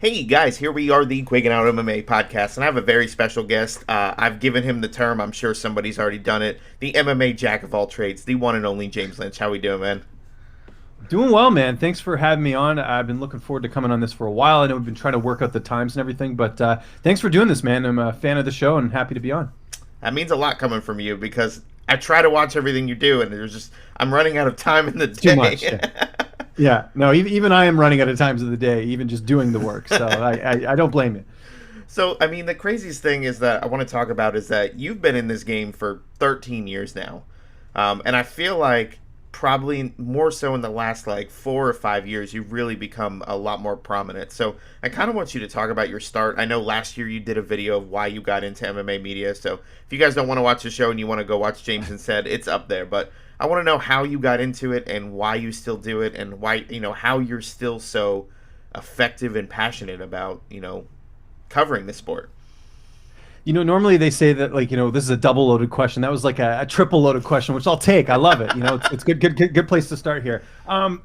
Hey guys, here we are, the Quiggin Out MMA Podcast, and I have a very special guest. I've given him the term, I'm sure somebody's already done it, the MMA Jack of all trades, the one and only James Lynch. How we doing, man? Doing well, man. Thanks for having me on. I've been looking forward to coming on this for a while. I know we've been trying to work out the times and everything, but thanks for doing this, man. I'm a fan of the show and happy to be on. That means a lot coming from you because I try to watch everything you do, and I'm running out of time in the day. Too much. Yeah. No, even I am running out of times of the day, even just doing the work. So I don't blame you. So, I mean, the craziest thing is that I want to talk about is that you've been in this game for 13 years now. And I feel like probably more so in the last like 4 or 5 years, you've really become a lot more prominent. So I kind of want you to talk about your start. I know last year you did a video of why you got into MMA media. So if you guys don't want to watch the show and you want to go watch James instead, it's up there. But I want to know how you got into it and why you still do it and why, how you're still so effective and passionate about, covering the sport. Normally they say that this is a double loaded question. That was like a triple loaded question, which I'll take. I love it. It's good place to start here.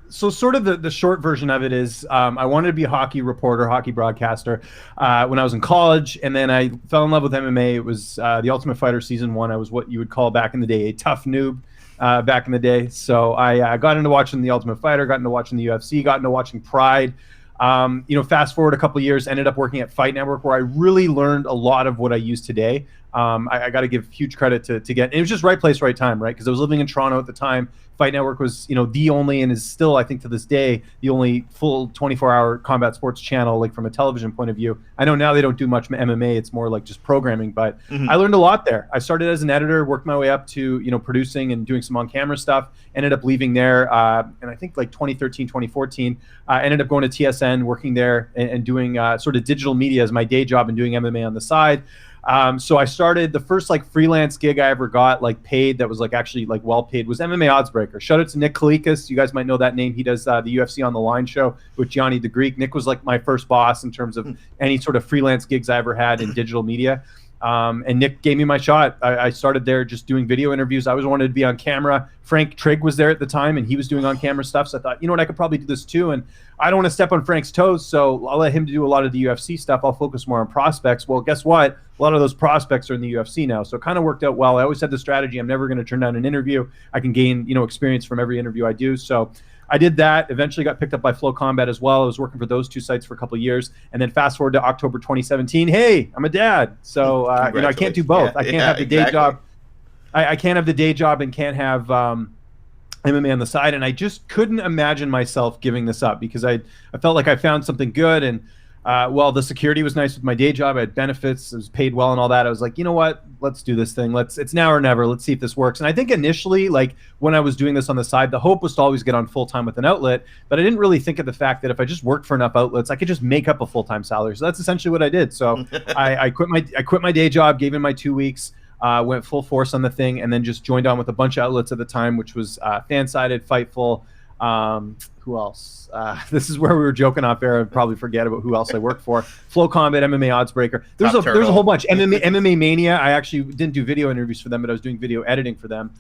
So sort of the short version of it is I wanted to be a hockey reporter, hockey broadcaster when I was in college, and then I fell in love with MMA. It was the Ultimate Fighter season 1. I was what you would call back in the day a tough noob back in the day. So I got into watching the Ultimate Fighter, got into watching the UFC, got into watching Pride. Fast forward a couple of years, ended up working at Fight Network, where I really learned a lot of what I use today. I got to give huge credit to get, and it was just right place, right time, right? Because I was living in Toronto at the time. Fight Network was, the only, and is still, I think to this day, the only full 24-hour combat sports channel, like from a television point of view. I know now they don't do much MMA. It's more like just programming, but I learned a lot there. I started as an editor, worked my way up to, producing and doing some on-camera stuff, ended up leaving there. And I think like 2013, 2014, I ended up going to TSN, working there and doing sort of digital media as my day job and doing MMA on the side. So I started the first like freelance gig I ever got like paid that was like actually like well paid was MMA Oddsbreaker. Shout out to Nick Kalikas. You guys might know that name. He does the UFC on the Line show with Gianni the Greek. Nick was like my first boss in terms of any sort of freelance gigs I ever had in digital media. And Nick gave me my shot. I started there just doing video interviews. I always wanted to be on camera. Frank Trigg was there at the time, and he was doing on-camera stuff. So I thought, I could probably do this too. And I don't want to step on Frank's toes, so I'll let him do a lot of the UFC stuff. I'll focus more on prospects. Well, guess what? A lot of those prospects are in the UFC now, so it kind of worked out well. I always had the strategy, I'm never going to turn down an interview. I can gain, experience from every interview I do. So I did that, eventually got picked up by Flow Combat as well. I was working for those two sites for a couple of years. And then fast forward to October 2017, hey, I'm a dad. So, I can't do both. I can't have the day job. I can't have the day job and can't have MMA on the side. And I just couldn't imagine myself giving this up because I felt like I found something good. And the security was nice with my day job. I had benefits. I was paid well and all that. I was like, you know what? Let's do this thing. It's now or never. Let's see if this works. And I think initially, like when I was doing this on the side, the hope was to always get on full-time with an outlet. But I didn't really think of the fact that if I just worked for enough outlets, I could just make up a full-time salary. So that's essentially what I did. So I quit my day job, gave in my 2 weeks, went full force on the thing, and then just joined on with a bunch of outlets at the time, which was Fansided, Fightful. Who else? This is where we were joking off air. I'd probably forget about who else I worked for. Flow Combat, MMA Oddsbreaker. There's a whole bunch. MMA Mania. I actually didn't do video interviews for them, but I was doing video editing for them.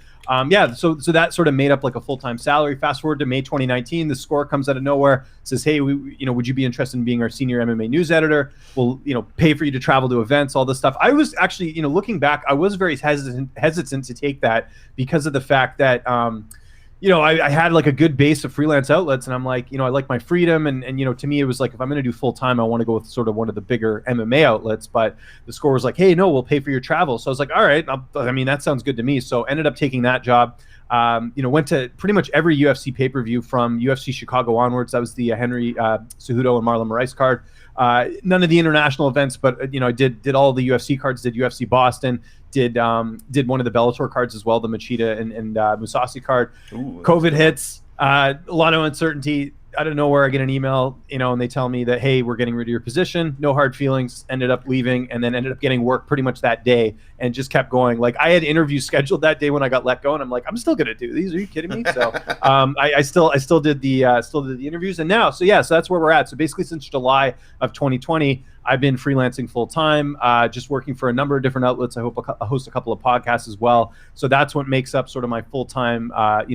So that sort of made up like a full-time salary. Fast forward to May 2019, the score comes out of nowhere. Says, hey, would you be interested in being our senior MMA news editor? We'll, pay for you to travel to events, all this stuff. I was actually, looking back, I was very hesitant to take that because of the fact that, I had like a good base of freelance outlets, and I'm like, I like my freedom, and to me it was like if I'm going to do full time, I want to go with sort of one of the bigger MMA outlets. But the score was like, hey, no, we'll pay for your travel. So I was like, all right, that sounds good to me. So ended up taking that job. Went to pretty much every UFC pay-per-view from UFC Chicago onwards. That was the Henry Cejudo and Marlon Moraes card. None of the international events, but I did all the UFC cards. Did UFC Boston. Did one of the Bellator cards as well, the Machida and Musasi card. Ooh, COVID hits, a lot of uncertainty. Out of nowhere, I get an email, and they tell me that, hey, we're getting rid of your position. No hard feelings. Ended up leaving, and then ended up getting work pretty much that day, and just kept going. Like I had interviews scheduled that day when I got let go, and I'm like, I'm still gonna do these. Are you kidding me? So I still did the interviews, and now, so that's where we're at. So basically, since July of 2020. I've been freelancing full time, just working for a number of different outlets. I host a couple of podcasts as well. So that's what makes up sort of my full time,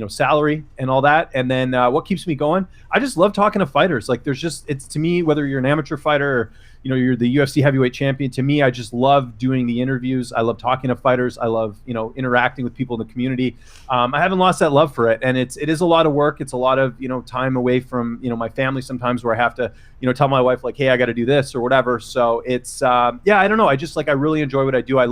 salary and all that. And then what keeps me going? I just love talking to fighters. Like there's just, it's to me, whether you're an amateur fighter or, you're the UFC heavyweight champion, to me, I just love doing the interviews. I love talking to fighters. I love, interacting with people in the community. I haven't lost that love for it. And it is a lot of work. It's a lot of, time away from, my family sometimes, where I have to, tell my wife like, hey, I got to do this or whatever. So it's, I don't know. I really enjoy what I do. I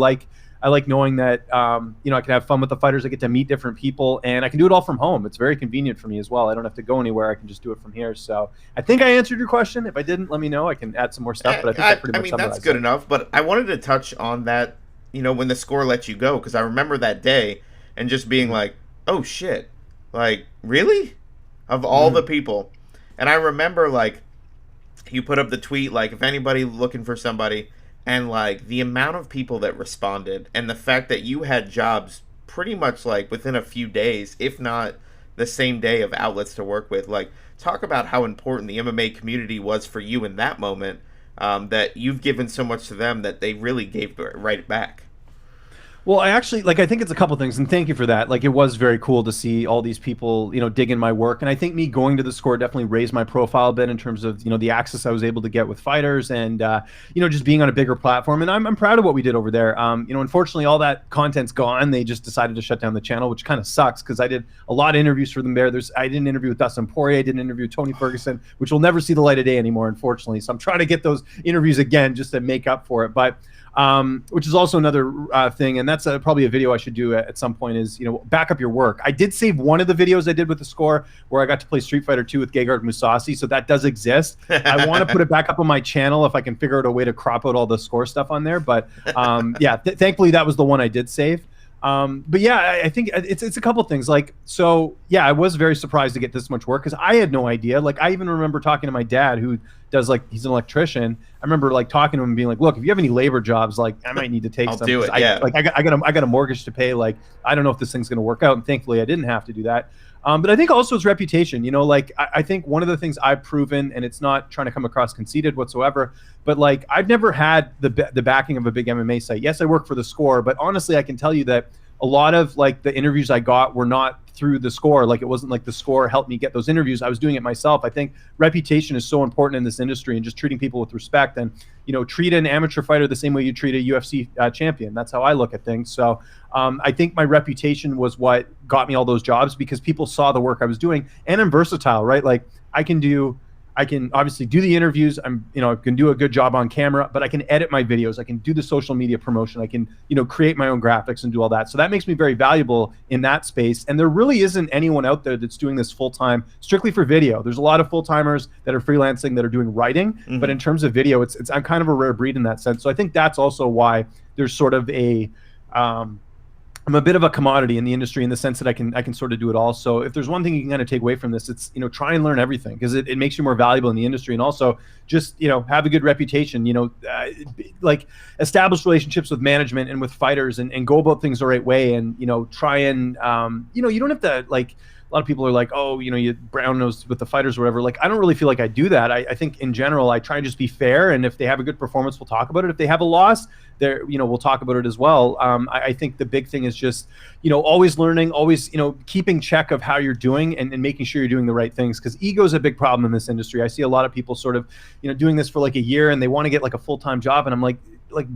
like knowing that, I can have fun with the fighters. I get to meet different people, and I can do it all from home. It's very convenient for me as well. I don't have to go anywhere. I can just do it from here. So I think I answered your question. If I didn't, let me know. I can add some more stuff, but I think that pretty much summarized that's good enough, but I wanted to touch on that, when the score lets you go, because I remember that day and just being like, oh shit, like, really? Of all the people. And I remember, like, you put up the tweet, like, if anybody looking for somebody, and, like, the amount of people that responded and the fact that you had jobs pretty much, like, within a few days, if not the same day, of outlets to work with. Like, talk about how important the MMA community was for you in that moment, that you've given so much to them that they really gave right back. Well, I think it's a couple things, and thank you for that. Like, it was very cool to see all these people, dig in my work. And I think me going to the score definitely raised my profile a bit in terms of, the access I was able to get with fighters and, just being on a bigger platform. And I'm proud of what we did over there. Unfortunately, all that content's gone. They just decided to shut down the channel, which kind of sucks because I did a lot of interviews for them there. I did an interview with Dustin Poirier. I did an interview with Tony Ferguson, which will never see the light of day anymore, unfortunately. So I'm trying to get those interviews again just to make up for it. But which is also another thing, and that's probably a video I should do at some point, is back up your work. I did save one of the videos I did with the score where I got to play Street Fighter 2 with Gegard Mousasi, so that does exist. I want to put it back up on my channel if I can figure out a way to crop out all the score stuff on there, but thankfully that was the one I did save. But yeah, I think it's a couple things. Like, so yeah, I was very surprised to get this much work because I had no idea. Like, I even remember talking to my dad, who does, like, he's an electrician. I remember, like, talking to him and being like, look, if you have any labor jobs, like, I might need to take I'll some. do it. Yeah. I got a mortgage to pay. Like, I don't know if this thing's going to work out. And thankfully I didn't have to do that. But I think also it's reputation, like, I think one of the things I've proven, and it's not trying to come across conceited whatsoever, but, like, I've never had the backing of a big MMA site. Yes, I work for the score, but honestly, I can tell you that a lot of, like, the interviews I got were not through the score. Like, it wasn't like the score helped me get those interviews. I was doing it myself. I think reputation is so important in this industry, and just treating people with respect, and treat an amateur fighter the same way you treat a UFC champion. That's how I look at things. So I think my reputation was what got me all those jobs, because people saw the work I was doing, and I'm versatile, right? Like, I can obviously do the interviews. I can do a good job on camera, but I can edit my videos. I can do the social media promotion. I can, create my own graphics and do all that. So that makes me very valuable in that space. And there really isn't anyone out there that's doing this full time, strictly for video. There's a lot of full timers that are freelancing that are doing writing, but in terms of video, I'm kind of a rare breed in that sense. So I think that's also why there's sort of I'm a bit of a commodity in the industry, in the sense that I can sort of do it all. So if there's one thing you can kind of take away from this, it's, try and learn everything, because it makes you more valuable in the industry. And also just, have a good reputation, like, establish relationships with management and with fighters, and go about things the right way. And, try and, you don't have to, like, a lot of people are like, oh, you brown nose with the fighters or whatever. Like, I don't really feel like I do that. I think in general, I try and just be fair. And if they have a good performance, we'll talk about it. If they have a loss, we'll talk about it as well. I think the big thing is just, always learning, always, keeping check of how you're doing, and making sure you're doing the right things. Because ego is a big problem in this industry. I see a lot of people sort of, doing this for like a year, and they want to get like a full-time job. And I'm like,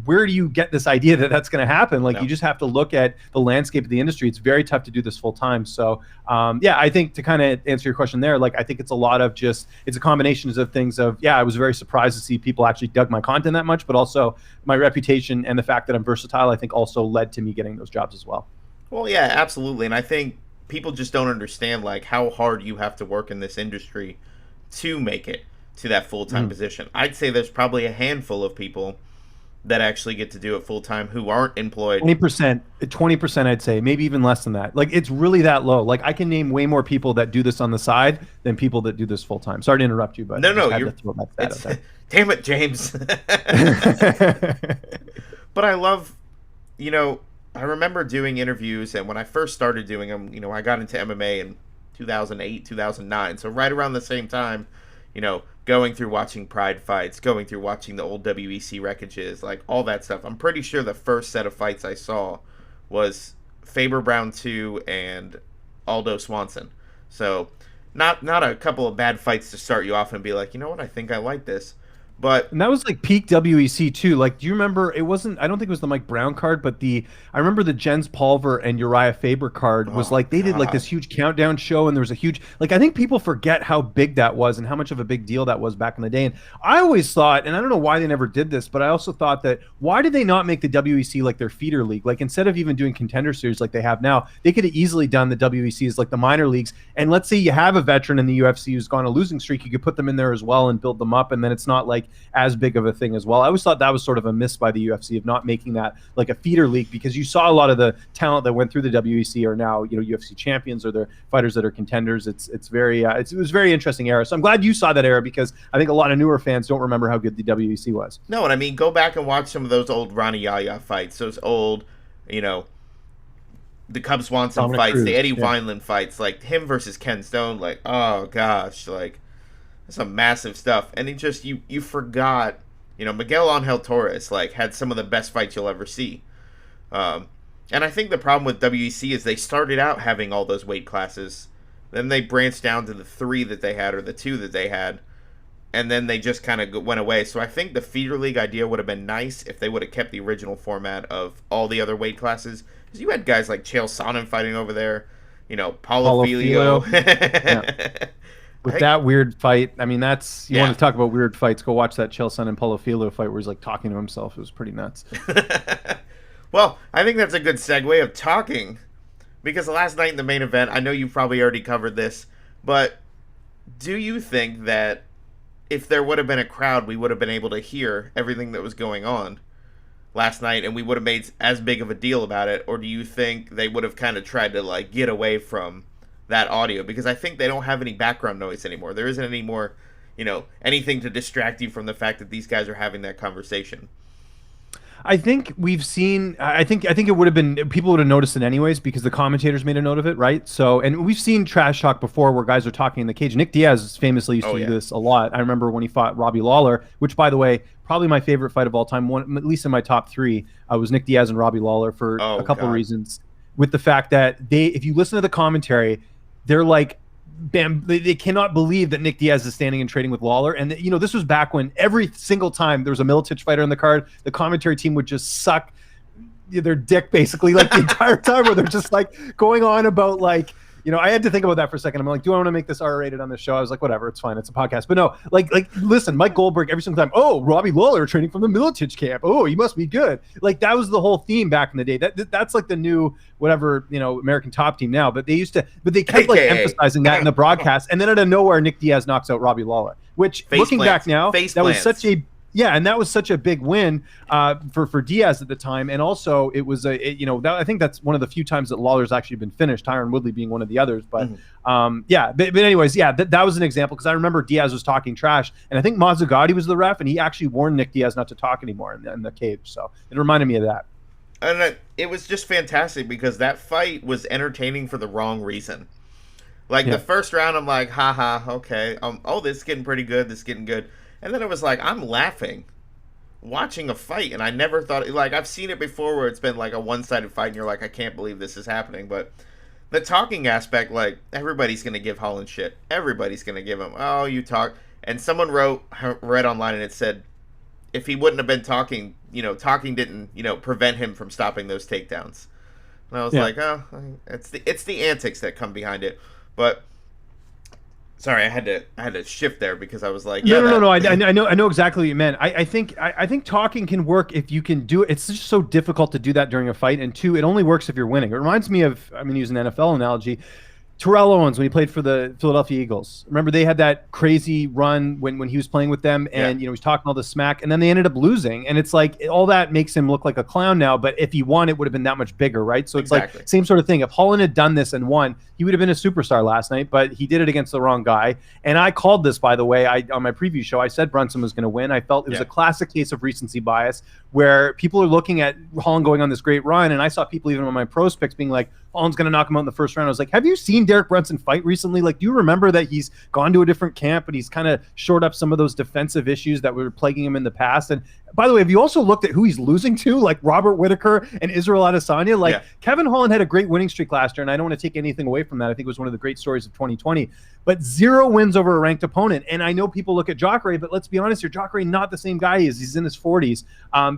where do you get this idea that that's going to happen? Like, you just have to look at the landscape of the industry. It's very tough to do this full time. So, I think to kind of answer your question there, like, I think it's a lot of it's a combination of things of, I was very surprised to see people actually dug my content that much, but also my reputation and the fact that I'm versatile, I think also led to me getting those jobs as well. Well, yeah, absolutely. And I think people just don't understand, like, how hard you have to work in this industry to make it to that full-time position. I'd say there's probably a handful of people that actually get to do it full time who aren't employed. 20%, I'd say, maybe even less than that. Like, it's really that low. Like, I can name way more people that do this on the side than people that do this full time. Sorry to interrupt you, but no, you're. Damn it, James. But I love, I remember doing interviews, and when I first started doing them, I got into MMA in 2008, 2009. So right around the same time, going through watching Pride fights, going through watching the old WEC wreckages, like, all that stuff. I'm pretty sure the first set of fights I saw was Faber Brown 2 and Aldo Swanson. So not a couple of bad fights to start you off and be like, you know what, I think I like this. But And that was like peak WEC too. Like, do you remember? It wasn't. I don't think it was the Mike Brown card, but I remember the Jens Pulver and Uriah Faber card was oh like they did like this god, huge countdown show, and there was a huge like I think people forget how big that was and how much of a big deal that was back in the day. And I always thought, and I don't know why they never did this, but I also thought that why did they not make the WEC like their feeder league? Like instead of even doing contender series like they have now, they could have easily done the WEC as like the minor leagues. And let's say you have a veteran in the UFC who's gone a losing streak, you could put them in there as well and build them up, and then it's not like as big of a thing as well. I always thought that was sort of a miss by the UFC of not making that like a feeder league, because you saw a lot of the talent that went through the WEC are now, you know, UFC champions or they're fighters that are contenders. It was a very interesting era. So I'm glad you saw that era, because I think a lot of newer fans don't remember how good the WEC was. no, and I mean, go back and watch some of those old Ronnie Yaya fights, those old, you know, the Cub Swanson Dominic fights, Cruz, the Eddie yeah. Wineland fights, like him versus Ken Stone, like, oh gosh, like some massive stuff. And it just you forgot, you know, Miguel Angel Torres like had some of the best fights you'll ever see. And I think the problem with WEC is they started out having all those weight classes, then they branched down to the 3 that they had or the 2 that they had, and then they just kind of went away. So I think the feeder league idea would have been nice if they would have kept the original format of all the other weight classes. Because you had guys like Chael Sonnen fighting over there, you know, Paulo Filho. Yeah. With that weird fight, I mean, that's you Yeah. want to talk about weird fights? Go watch that Chael Sonnen and Paulo Filho fight where he's like talking to himself. It was pretty nuts. Well, I think that's a good segue of talking, because last night in the main event, I know you probably already covered this, but do you think that if there would have been a crowd, we would have been able to hear everything that was going on last night and we would have made as big of a deal about it? Or do you think they would have kind of tried to like get away from that audio? Because I think they don't have any background noise anymore. There isn't any more, you know, anything to distract you from the fact that these guys are having that conversation. I think we've seen. I think it would have been, people would have noticed it anyways because the commentators made a note of it, right? So, and we've seen trash talk before where guys are talking in the cage. Nick Diaz famously used to do this a lot. I remember when he fought Robbie Lawler, which, by the way, probably my favorite fight of all time. One, at least in my top 3, was Nick Diaz and Robbie Lawler for a couple of reasons. With the fact that if you listen to the commentary, they're like, bam, they cannot believe that Nick Diaz is standing and trading with Lawler. And, you know, this was back when every single time there was a Miletich fighter on the card, the commentary team would just suck their dick basically like the entire time, where they're just like going on about like, you know, I had to think about that for a second. I'm like, do I want to make this R-rated on this show? I was like, whatever, it's fine. It's a podcast. But no, like, listen, Mike Goldberg, every single time, oh, Robbie Lawler training from the Miletich camp. Oh, he must be good. Like, that was the whole theme back in the day. That's like the new, whatever, you know, American Top Team now. But they kept like emphasizing that in the broadcast. And then out of nowhere, Nick Diaz knocks out Robbie Lawler, which looking back now, that was such a, yeah, and that was such a big win for Diaz at the time, and also it was I think that's one of the few times that Lawler's actually been finished. Tyron Woodley being one of the others, but but anyways, yeah, that was an example, because I remember Diaz was talking trash, and I think Mazzagatti was the ref, and he actually warned Nick Diaz not to talk anymore in the cage. So it reminded me of that. And it was just fantastic because that fight was entertaining for the wrong reason. Like the first round, I'm like, haha, okay, this is getting pretty good. This is getting good. And then it was like, I'm laughing watching a fight, and I never thought, like, I've seen it before where it's been like a one-sided fight and you're like, I can't believe this is happening. But the talking aspect, like, everybody's going to give Holland shit. Everybody's going to give him, oh, you talk. And someone read online and it said, if he wouldn't have been talking, you know, talking didn't, you know, prevent him from stopping those takedowns. And I was like, oh, it's the antics that come behind it. But sorry, I had to shift there because I was like, no. I know exactly what you meant. I think talking can work if you can do it. It's just so difficult to do that during a fight, and 2, it only works if you're winning. It reminds me of, I'm going to use an NFL analogy, Terrell Owens when he played for the Philadelphia Eagles. Remember they had that crazy run when he was playing with them, and you know, he's talking all the smack, and then they ended up losing, and it's like all that makes him look like a clown now. But if he won, it would have been that much bigger, right? So it's like same sort of thing. If Holland had done this and won, he would have been a superstar last night, but he did it against the wrong guy. And I called this, by the way, on my preview show. I said Brunson was going to win. I felt it was a classic case of recency bias, where people are looking at Holland going on this great run, and I saw people even on my pros picks being like, Holland's going to knock him out in the first round. I was like, have you seen Derek Brunson fight recently? Like, do you remember that he's gone to a different camp and he's kind of shored up some of those defensive issues that were plaguing him in the past? And By the way, have you also looked at who he's losing to, like Robert Whittaker and Israel Adesanya? Like Yeah. Kevin Holland had a great winning streak last year, and I don't want to take anything away from that. I think it was one of the great stories of 2020. But 0 wins over a ranked opponent. And I know people look at Jacare, but let's be honest here, Jacare not the same guy he is. He's in his 40s.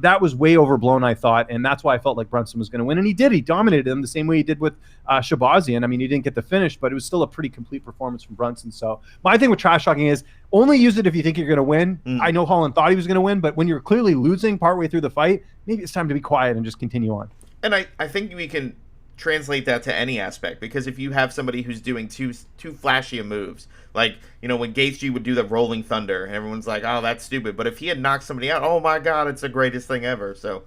That was way overblown, I thought, and that's why I felt like Brunson was going to win. And he did. He dominated him the same way he did with Shabazian. I mean, he didn't get the finish, but it was still a pretty complete performance from Brunson. So my thing with trash talking is only use it if you think you're going to win. I know Holland thought he was going to win, but when you're clearly losing partway through the fight, maybe it's time to be quiet and just continue on. And I think we can translate that to any aspect, because if you have somebody who's doing too flashy of moves, like, you know, when Gaethje would do the rolling thunder, and everyone's like, oh, that's stupid. But if he had knocked somebody out, oh my God, it's the greatest thing ever. So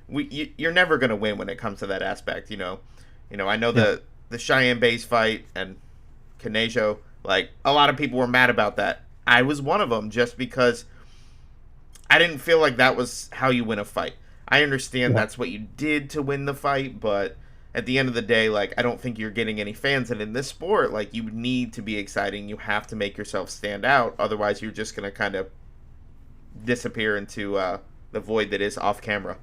you're never going to win when it comes to that aspect, you know. I know the Cheyenne Bays fight and Kanejo, like, a lot of people were mad about that. I was one of them, just because I didn't feel like that was how you win a fight. I understand that's what you did to win the fight, but at the end of the day, like, I don't think you're getting any fans. And in this sport, like, you need to be exciting. You have to make yourself stand out. Otherwise, you're just going to kind of disappear into the void that is off camera.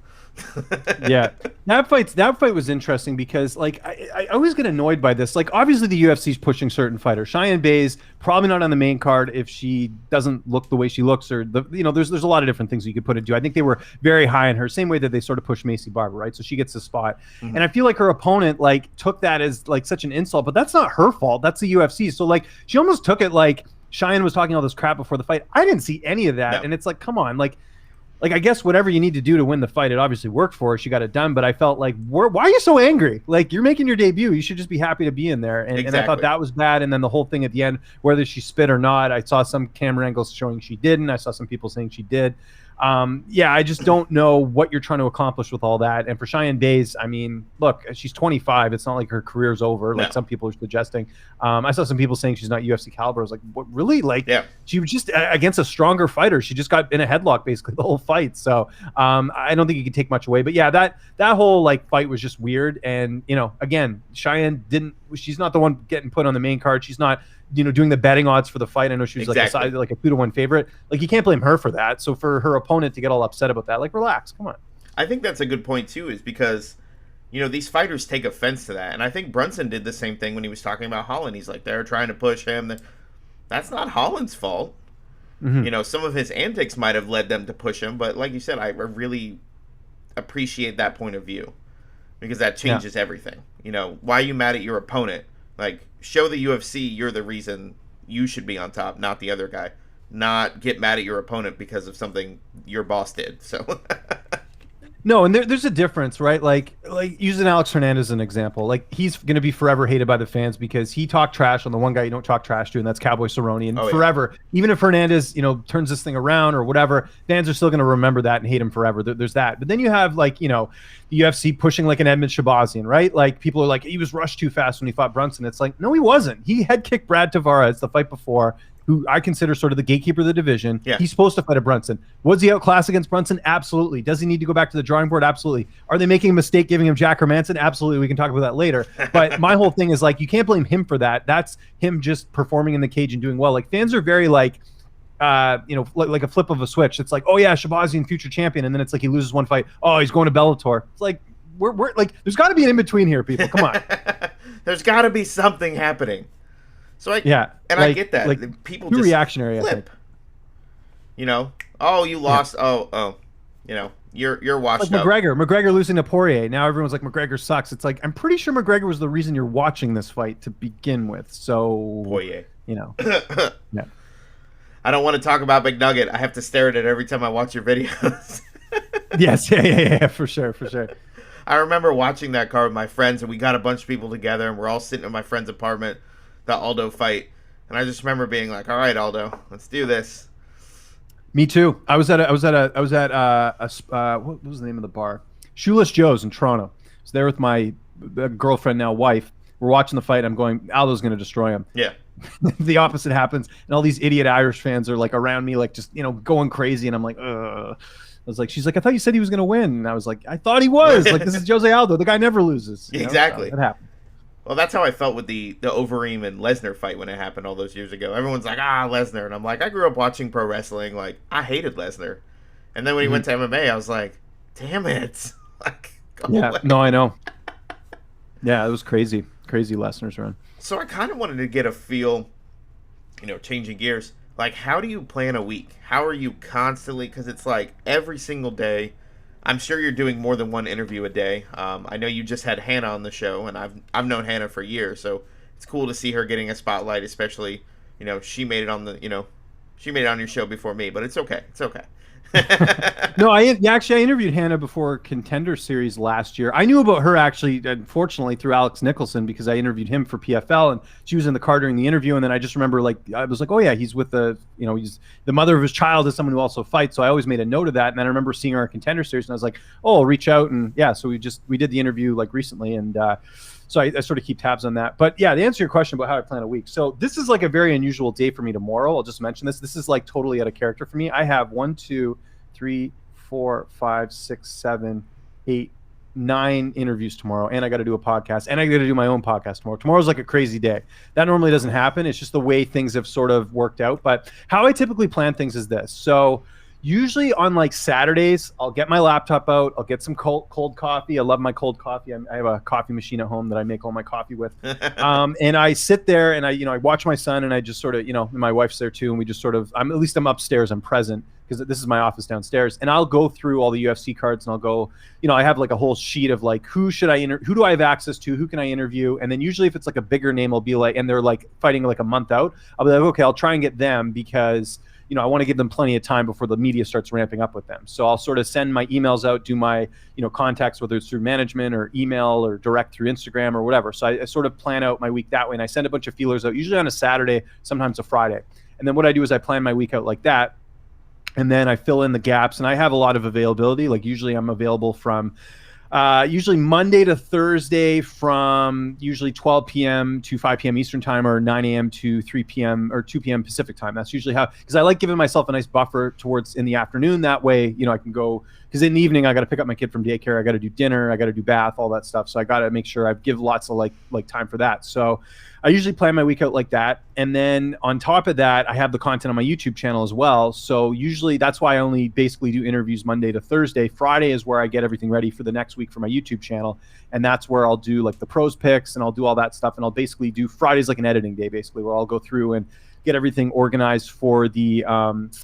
Yeah, that fight was interesting because, like, I always get annoyed by this. Like, obviously the UFC's pushing certain fighters. Cheyenne Bays probably not on the main card if she doesn't look the way she looks, or there's a lot of different things you could put into. I think they were very high on her, same way that they sort of pushed Macy Barber, right? So she gets the spot, and I feel like her opponent like took that as like such an insult, but that's not her fault. That's the UFC. So like she almost took it like Cheyenne was talking all this crap before the fight. I didn't see any of that, and it's like, come on, like I guess whatever you need to do to win the fight, it obviously worked for her. She got it done, but I felt like, why are you so angry? Like, you're making your debut. You should just be happy to be in there. And I thought that was bad. And then the whole thing at the end, whether she spit or not, I saw some camera angles showing she didn't. I saw some people saying she did. I just don't know what you're trying to accomplish with all that. And for Cheyenne Bays, I mean, look, she's 25. It's not like her career's over, like some people are suggesting. I saw some people saying she's not UFC caliber. I was like, what, really? Like, she was just against a stronger fighter. She just got in a headlock basically the whole fight. So I don't think you can take much away. But yeah, that whole like fight was just weird. And, again, Cheyenne she's not the one getting put on the main card. She's not doing the betting odds for the fight. I know she was like a 2-to-1 favorite. Like, you can't blame her for that. So for her opponent to get all upset about that, like, relax, come on. I think that's a good point too, is because, these fighters take offense to that. And I think Brunson did the same thing when he was talking about Holland. He's like, they're trying to push him. That's not Holland's fault. Some of his antics might have led them to push him, but like you said, I really appreciate that point of view, because that changes everything. Why are you mad at your opponent? Like, show the UFC you're the reason you should be on top, not the other guy. Not get mad at your opponent because of something your boss did. So No, and there's a difference, right? Like using Alex Hernandez as an example. Like, he's going to be forever hated by the fans because he talked trash on the one guy you don't talk trash to, and that's Cowboy Cerrone. And forever, even if Hernandez, turns this thing around or whatever, fans are still going to remember that and hate him forever. There's that. But then you have, like, the UFC pushing like an Edmund Shabazian, right? Like, people are like, he was rushed too fast when he fought Brunson. It's like, no, he wasn't. He head kicked Brad Tavares the fight before, who I consider sort of the gatekeeper of the division. Yeah. He's supposed to fight a Brunson. Was he outclassed against Brunson? Absolutely. Does he need to go back to the drawing board? Absolutely. Are they making a mistake giving him Jack Hermanson? Absolutely. We can talk about that later. But my whole thing is, like, you can't blame him for that. That's him just performing in the cage and doing well. Like, fans are very like a flip of a switch. It's like, oh yeah, Shabazian, future champion, and then it's like he loses one fight. Oh, he's going to Bellator. It's like, we're like, there's got to be an in between here, people. Come on. There's got to be something happening. So I get that. Like, people just reactionary flip. Oh, you lost. Yeah. You're washed up. McGregor losing to Poirier. Now everyone's like, McGregor sucks. It's like, I'm pretty sure McGregor was the reason you're watching this fight to begin with. So Poirier. Yeah. I don't want to talk about McNugget. I have to stare at it every time I watch your videos. Yes, yeah, for sure. I remember watching that card with my friends, and we got a bunch of people together, and we're all sitting in my friend's apartment, the Aldo fight, and I just remember being like, "All right, Aldo, let's do this." Me too. I was at what was the name of the bar? Shoeless Joe's in Toronto. I was there with my girlfriend, now wife. We're watching the fight. I'm going, Aldo's going to destroy him. Yeah. The opposite happens, and all these idiot Irish fans are like around me, like just going crazy, and I'm like, ugh. I was like, she's like, I thought you said he was going to win, and I was like, I thought he was. Like, this is Jose Aldo. The guy never loses. Exactly. So that happened. Well, that's how I felt with the Overeem and Lesnar fight when it happened all those years ago. Everyone's like, Lesnar. And I'm like, I grew up watching pro wrestling. Like, I hated Lesnar. And then when he went to MMA, I was like, damn it. Like, go Yeah, away. no, I know. Yeah, it was crazy Lesnar's run. So I kind of wanted to get a feel, changing gears. Like, how do you plan a week? How are you constantly? Because it's like every single day. I'm sure you're doing more than one interview a day. I know you just had Hannah on the show, and I've known Hannah for years, so it's cool to see her getting a spotlight. Especially, she made it on she made it on your show before me, but it's okay. It's okay. No, I interviewed Hannah before Contender Series last year. I knew about her actually, unfortunately, through Alex Nicholson, because I interviewed him for PFL, and she was in the car during the interview. And then I just remember, I was like, oh yeah, he's with he's the mother of his child is someone who also fights. So I always made a note of that. And then I remember seeing her at Contender Series, and I was like, oh, I'll reach out. And yeah, so we did the interview recently, and so I sort of keep tabs on that. But yeah, to answer your question about how I plan a week. So this is a very unusual day for me tomorrow. I'll just mention this. This is totally out of character for me. I have 1, 2, 3, 4, 5, 6, 7, 8, 9 interviews tomorrow. And I got to do a podcast, and I got to do my own podcast tomorrow. Tomorrow's a crazy day. That normally doesn't happen. It's just the way things have sort of worked out. But how I typically plan things is this. So usually on Saturdays, I'll get my laptop out. I'll get some cold coffee. I love my cold coffee. I have a coffee machine at home that I make all my coffee with. And I sit there and I watch my son, and I just sort of, my wife's there too. And we just sort of, I'm upstairs. I'm present because this is my office downstairs. And I'll go through all the UFC cards, and I'll go, I have a whole sheet of who do I have access to? Who can I interview? And then usually if it's a bigger name, I'll be and they're fighting a month out, I'll be okay, I'll try and get them because I want to give them plenty of time before the media starts ramping up with them. So I'll sort of send my emails out, do my, contacts, whether it's through management or email or direct through Instagram or whatever. So I sort of plan out my week that way. And I send a bunch of feelers out, usually on a Saturday, sometimes a Friday. And then what I do is I plan my week out like that. And then I fill in the gaps, and I have a lot of availability. Usually I'm available from usually Monday to Thursday from usually 12 p.m. to 5 p.m. Eastern time, or 9 a.m. to 3 p.m. or 2 p.m. Pacific time. That's usually because I like giving myself a nice buffer towards in the afternoon. That way, I can go, because in the evening I got to pick up my kid from daycare. I got to do dinner. I got to do bath, all that stuff. So I got to make sure I give lots of time for that. So I usually plan my week out like that. And then on top of that, I have the content on my YouTube channel as well. So usually that's why I only basically do interviews Monday to Thursday. Friday is where I get everything ready for the next week for my YouTube channel. And that's where I'll do the pros picks, and I'll do all that stuff. And I'll basically do Friday's an editing day, basically, where I'll go through and get everything organized for the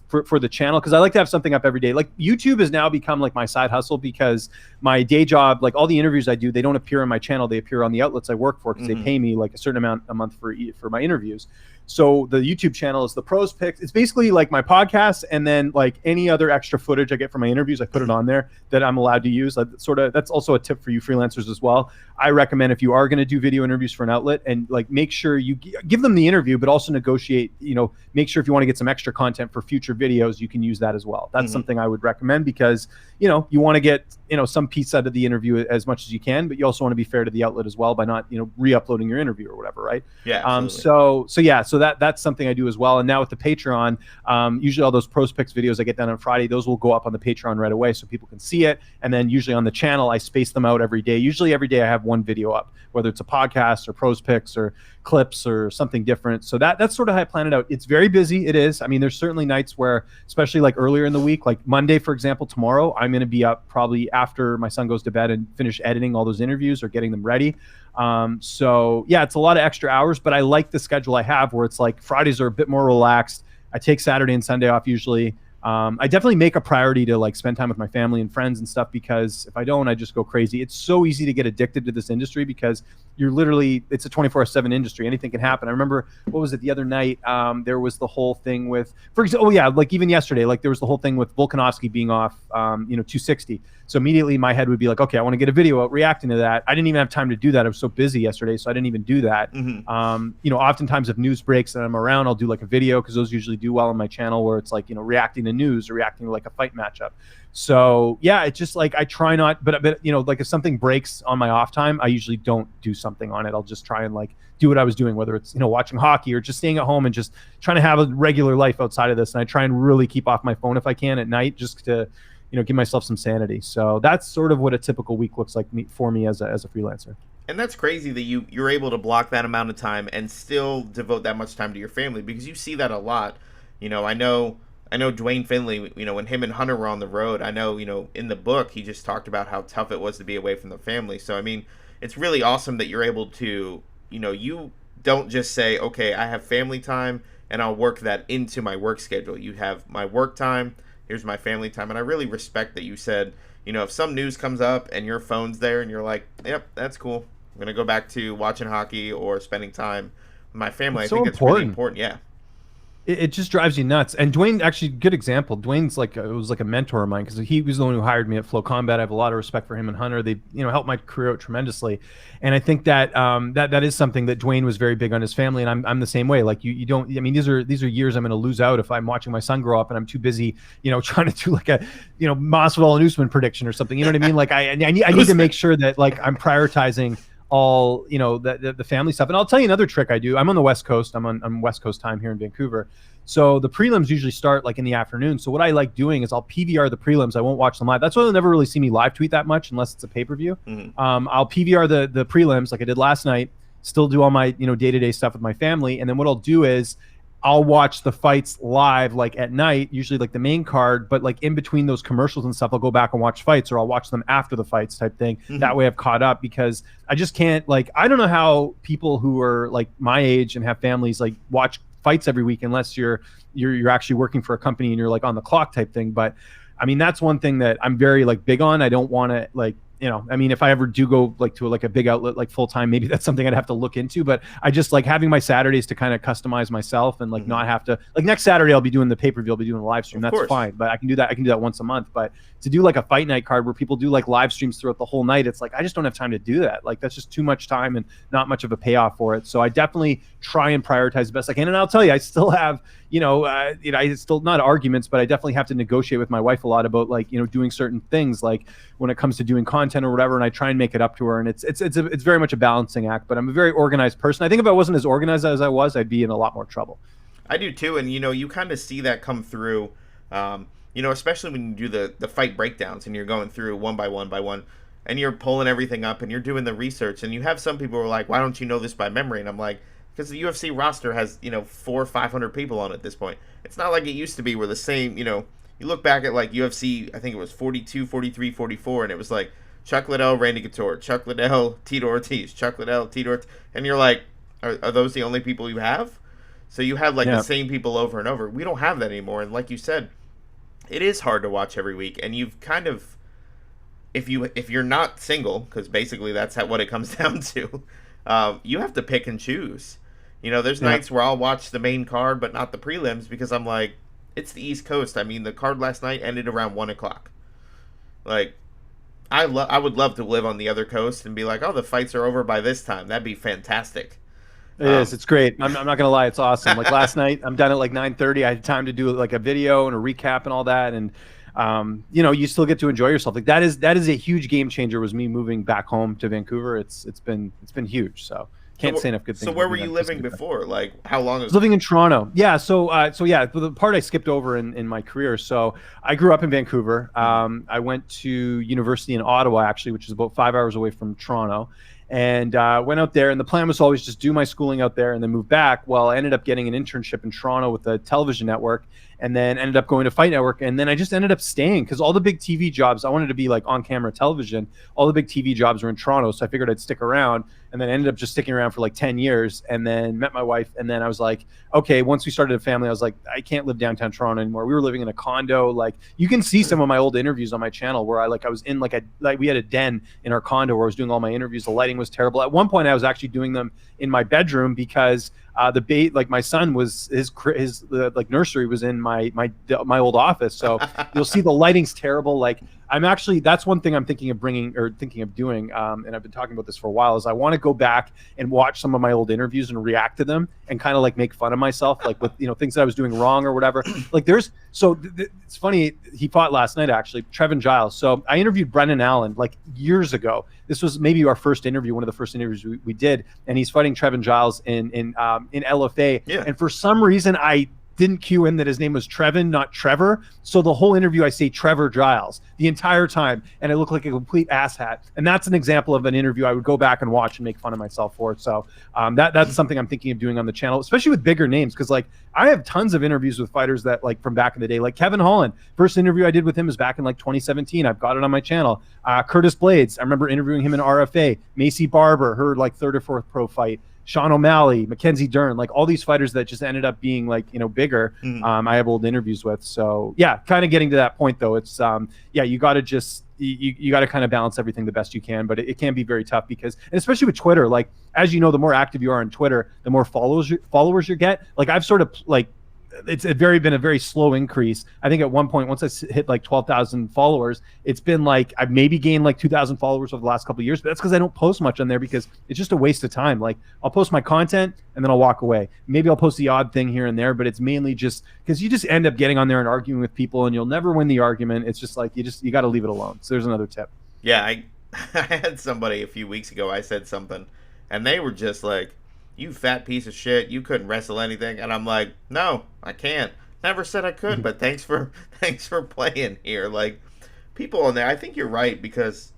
for the channel, because I like to have something up every day. YouTube has now become my side hustle, because my day job, all the interviews I do, they don't appear on my channel. They appear on the outlets I work for, because they pay me a certain amount a month for my interviews. So the YouTube channel is the pros picks. It's basically my podcast, and then any other extra footage I get from my interviews, I put it on there that I'm allowed to use. That's also a tip for you freelancers as well. I recommend, if you are going to do video interviews for an outlet, and make sure you give them the interview, but also negotiate, make sure if you want to get some extra content for future videos, you can use that as well. That's something I would recommend, because, you want to get, some piece out of the interview as much as you can, but you also want to be fair to the outlet as well by not, re-uploading your interview or whatever. Right. Yeah. So that's something I do as well. And now with the Patreon, usually all those pros picks videos I get done on Friday, those will go up on the Patreon right away so people can see it. And then usually on the channel, I space them out every day. Usually every day I have one video up, whether it's a podcast or pros picks or clips or something different. So that's sort of how I plan it out. It's very busy. It is. I mean, there's certainly nights where, especially earlier in the week, Monday, for example, tomorrow, I'm going to be up probably after my son goes to bed and finish editing all those interviews or getting them ready. So yeah, it's a lot of extra hours, but I like the schedule I have, where it's Fridays are a bit more relaxed. I take Saturday and Sunday off usually. I definitely make a priority to spend time with my family and friends and stuff, because if I don't, I just go crazy. It's so easy to get addicted to this industry, because it's a 24/7 industry. Anything can happen. I remember, what was it the other night? There was the whole thing with, for example, even yesterday, there was the whole thing with Volkanovski being off, 260. So immediately my head would be okay, I want to get a video out reacting to that. I didn't even have time to do that. I was so busy yesterday, so I didn't even do that. Oftentimes if news breaks and I'm around, I'll do a video, because those usually do well on my channel, where it's reacting to news or reacting to a fight matchup. So yeah, it's just I try not, but if something breaks on my off time, I usually don't do something on it. I'll just try and do what I was doing, whether it's watching hockey or just staying at home and just trying to have a regular life outside of this. And I try and really keep off my phone if I can at night, just to give myself some sanity. So that's sort of what a typical week looks like for me as a freelancer. And that's crazy that you're able to block that amount of time and still devote that much time to your family, because you see that a lot. I know I know Dwayne Finley, when him and Hunter were on the road, I know, in the book, he just talked about how tough it was to be away from the family. So, I mean, it's really awesome that you're able to, you don't just say, okay, I have family time and I'll work that into my work schedule. You have my work time, here's my family time. And I really respect that you said, if some news comes up and your phone's there and you're like, yep, that's cool. I'm going to go back to watching hockey or spending time with my family. It's I think so it's really important. important. Yeah. It just drives you nuts. And Dwayne, actually, good example. Dwayne's it was like a mentor of mine because he was the one who hired me at Flow Combat. I have a lot of respect for him and Hunter. They, helped my career out tremendously. And I think that that is something that Dwayne was very big on his family. And I'm the same way. Like you don't. I mean, these are years I'm going to lose out if I'm watching my son grow up and I'm too busy, trying to do like a, Masvidal and Usman prediction or something. You know what I mean? Like I need to make sure that like I'm prioritizing all the family stuff. And I'll tell you another trick I do. I'm on the West Coast. I'm West Coast time here in Vancouver. So the prelims usually start like in the afternoon. So what I like doing is I'll PVR the prelims. I won't watch them live. That's why you'll never really see me live tweet that much unless it's a pay-per-view. I'll PVR the prelims like I did last night, still do all my day-to-day stuff with my family. And then what I'll do is I'll watch the fights live like at night, usually like the main card, but like in between those commercials and stuff, I'll go back and watch fights, or I'll watch them after the fights type thing. That way I've caught up, because I just can't, like, I don't know how people who are like my age and have families like watch fights every week unless you're actually working for a company and you're like on the clock type thing. But I mean, that's one thing that I'm very like big on. I don't want to like, I mean, if I ever do go like to like a big outlet, like full time, maybe that's something I'd have to look into. But I just like having my Saturdays to kind of customize myself and like not have to, like next Saturday, I'll be doing the pay-per-view, I'll be doing a live stream. That's fine. But I can do that. I can do that once a month. But to do like a fight night card where people do like live streams throughout the whole night, it's like, I just don't have time to do that. Like that's just too much time and not much of a payoff for it. So I definitely try and prioritize the best I can. And I'll tell you, I still have, I still, not arguments, but I definitely have to negotiate with my wife a lot about like, doing certain things, like when it comes to doing content or whatever. And I try and make it up to her. And it's very much a balancing act, but I'm a very organized person. I think if I wasn't as organized as I was, I'd be in a lot more trouble. I do too. And, you kind of see that come through, especially when you do the fight breakdowns and you're going through one by one, and you're pulling everything up and you're doing the research, and you have some people who are like, why don't you know this by memory? And I'm like, because the UFC roster has, 400 or 500 people on it at this point. It's not like it used to be where the same, you look back at like UFC, I think it was 42, 43, 44, and it was like Chuck Liddell, Randy Couture, Chuck Liddell, Tito Ortiz, Chuck Liddell, Tito Ortiz, and you're like, are those the only people you have? So you have like the same people over and over. We don't have that anymore. And like you said, it is hard to watch every week, and you've kind of, if you're not single, because basically that's what it comes down to, you have to pick and choose. There's nights where I'll watch the main card but not the prelims because I'm like, it's the East Coast. I mean, the card last night ended around 1 o'clock. Like, I would love to live on the other coast and be like, oh, the fights are over by this time. That'd be fantastic. It is. It's great. I'm not going to lie. It's awesome. Like last night, I'm done at like 9:30. I had time to do like a video and a recap and all that. And, you still get to enjoy yourself. Like that is a huge game changer, was me moving back home to Vancouver. It's been huge. So can't say enough good things. So where were you living before? Like how long ago? I was living in Toronto. Yeah. So the part I skipped over in my career. So I grew up in Vancouver. I went to university in Ottawa, actually, which is about 5 hours away from Toronto. And went out there, and the plan was always just do my schooling out there and then move back. Well, I ended up getting an internship in Toronto with the television network, and then ended up going to Fight Network, and then I just ended up staying because all the big TV jobs, I wanted to be like on camera television, all the big TV jobs were in Toronto, so I figured I'd stick around, and then ended up just sticking around for like 10 years, and then met my wife, and then I was like, okay, once we started a family, I was like, I can't live downtown Toronto anymore. We were living in a condo. Like you can see some of my old interviews on my channel where I was in like we had a den in our condo where I was doing all my interviews. The lighting was terrible. At one point I was actually doing them in my bedroom because my son was his like nursery was in my old office. So you'll see the lighting's terrible. Like that's one thing I'm thinking of doing. And I've been talking about this for a while, is I want to go back and watch some of my old interviews and react to them and kind of like make fun of myself, like with, things that I was doing wrong or whatever. Like it's funny. He fought last night, actually, Trevin Giles. So I interviewed Brendan Allen like years ago. This was maybe our first interview, one of the first interviews we did. And he's fighting Trevin Giles in LFA. Yeah. And for some reason, I didn't cue in that his name was Trevin, not Trevor. So the whole interview, I say Trevor Giles the entire time, and I look like a complete asshat. And that's an example of an interview I would go back and watch and make fun of myself for. So that's something I'm thinking of doing on the channel, especially with bigger names, because like I have tons of interviews with fighters that like from back in the day, like Kevin Holland. First interview I did with him was back in like 2017. I've got it on my channel. Curtis Blades, I remember interviewing him in RFA. Macy Barber, her like third or fourth pro fight. Sean O'Malley, Mackenzie Dern, like all these fighters that just ended up being like, bigger. I have old interviews with. So yeah, kind of getting to that point though. It's you got to just, you got to kind of balance everything the best you can, but it can be very tough because, and especially with Twitter, like, as you know, the more active you are on Twitter, the more followers you get. Like I've sort of like, it's been a very slow increase. I think at one point, once I hit like 12,000 followers, it's been like I've maybe gained like 2,000 followers over the last couple of years, but that's because I don't post much on there because it's just a waste of time. Like I'll post my content and then I'll walk away. Maybe I'll post the odd thing here and there, but it's mainly just because you just end up getting on there and arguing with people and you'll never win the argument. It's just like you got to leave it alone. So there's another tip. Yeah, I had somebody a few weeks ago, I said something and they were just like, "You fat piece of shit, you couldn't wrestle anything." And I'm like, "No, I can't. Never said I could, but thanks for playing here." Like, people on there, I think you're right, because,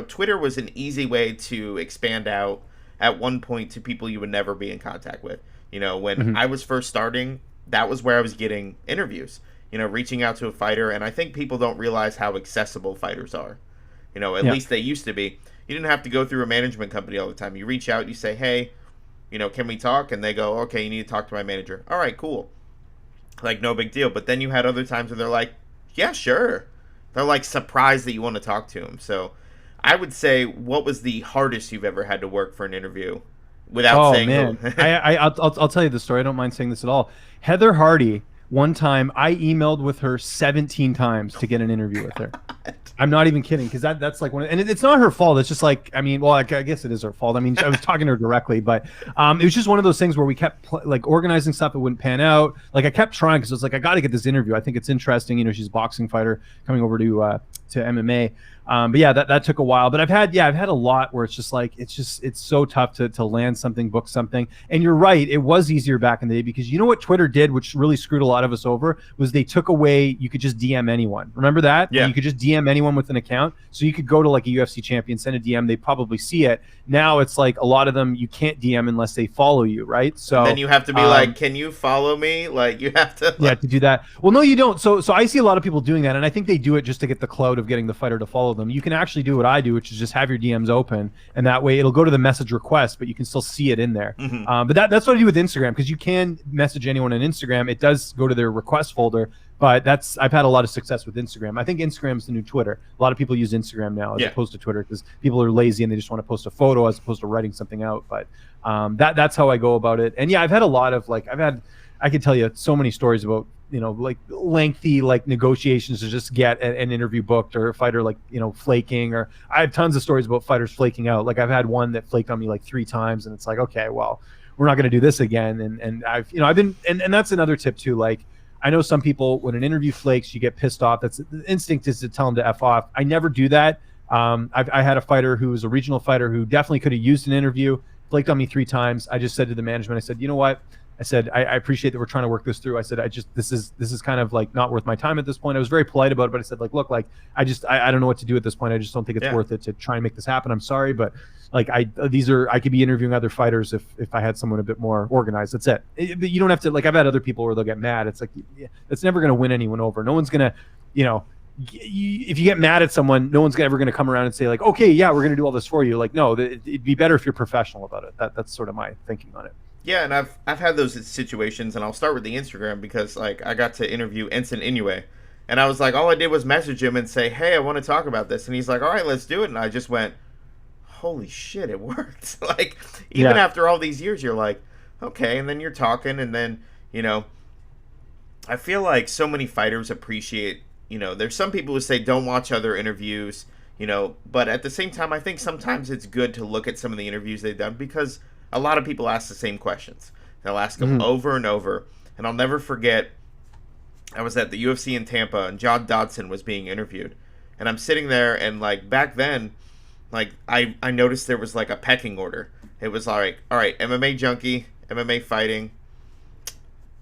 Twitter was an easy way to expand out at one point to people you would never be in contact with. When I was first starting, that was where I was getting interviews, reaching out to a fighter, and I think people don't realize how accessible fighters are. At least they used to be. You didn't have to go through a management company all the time. You reach out, you say, "Hey, can we talk?" And they go, "Okay, you need to talk to my manager." All right, cool. Like, no big deal. But then you had other times where they're like, "Yeah, sure." They're like surprised that you want to talk to them. So I would say, what was the hardest you've ever had to work for an interview without saying? Man. I'll tell you the story. I don't mind saying this at all. Heather Hardy, one time I emailed with her 17 times to get an interview with her. I'm not even kidding, because that's like and it's not her fault. It's just like, I guess it is her fault. I mean, I was talking to her directly, but it was just one of those things where we kept organizing stuff. It wouldn't pan out. Like I kept trying because it was like, I got to get this interview. I think it's interesting. She's a boxing fighter coming over to MMA. But yeah, that took a while. But I've had a lot where it's just like it's so tough to land something, book something. And you're right, it was easier back in the day, because you know what Twitter did, which really screwed a lot of us over, was they took away, you could just DM anyone. Remember that? Yeah. You could just DM anyone with an account. So you could go to like a UFC champion, send a DM, they probably see it. Now it's like a lot of them you can't DM unless they follow you, right? So then you have to be like, "Can you follow me?" Like you have to. Yeah, to do that. Well, no, you don't. So I see a lot of people doing that, and I think they do it just to get the clout of getting the fighter to follow them. You can actually do what I do, which is just have your DMs open, and that way it'll go to the message request, but you can still see it in there. But that's what I do with Instagram, because you can message anyone on Instagram. It does go to their request folder, but I've had a lot of success with Instagram. I think Instagram's the new Twitter. A lot of people use Instagram now as opposed to Twitter, because people are lazy and they just want to post a photo as opposed to writing something out. But that's how I go about it. And yeah, I've had a lot of I could tell you so many stories about like lengthy negotiations to just get an interview booked, or a fighter flaking, or I have tons of stories about fighters flaking out. Like I've had one that flaked on me like 3 times, and it's like, okay, well, we're not going to do this again. And I've been, and that's another tip too. Like I know some people, when an interview flakes, you get pissed off. That's the instinct, is to tell them to F off. I never do that. I had a fighter who was a regional fighter who definitely could have used an interview, flaked on me 3 times. I just said to the management, I said, "You know what?" I said, I appreciate that we're trying to work this through. I said, this is kind of like not worth my time at this point. I was very polite about it, but I said, look, I don't know what to do at this point. I just don't think it's worth it to try and make this happen. I'm sorry, but I could be interviewing other fighters if I had someone a bit more organized. That's it. But you don't have to, I've had other people where they'll get mad. It's like, it's never going to win anyone over. No one's going to, if you get mad at someone, no one's ever going to come around and say like, "Okay, yeah, we're going to do all this for you." Like, no, it'd be better if you're professional about it. That's sort of my thinking on it. Yeah, and I've had those situations, and I'll start with the Instagram, because I got to interview Enson Inoue, and I was like, all I did was message him and say, "Hey, I want to talk about this," and he's like, "All right, let's do it," and I just went, "Holy shit, it worked!" Even after all these years, you're like, okay, and then you're talking, and then I feel like so many fighters appreciate. There's some people who say don't watch other interviews, but at the same time, I think sometimes it's good to look at some of the interviews they've done, because a lot of people ask the same questions. They'll ask them over and over. And I'll never forget, I was at the UFC in Tampa, and John Dodson was being interviewed. And I'm sitting there, and back then, I noticed there was a pecking order. It was like, all right, MMA junkie, MMA fighting,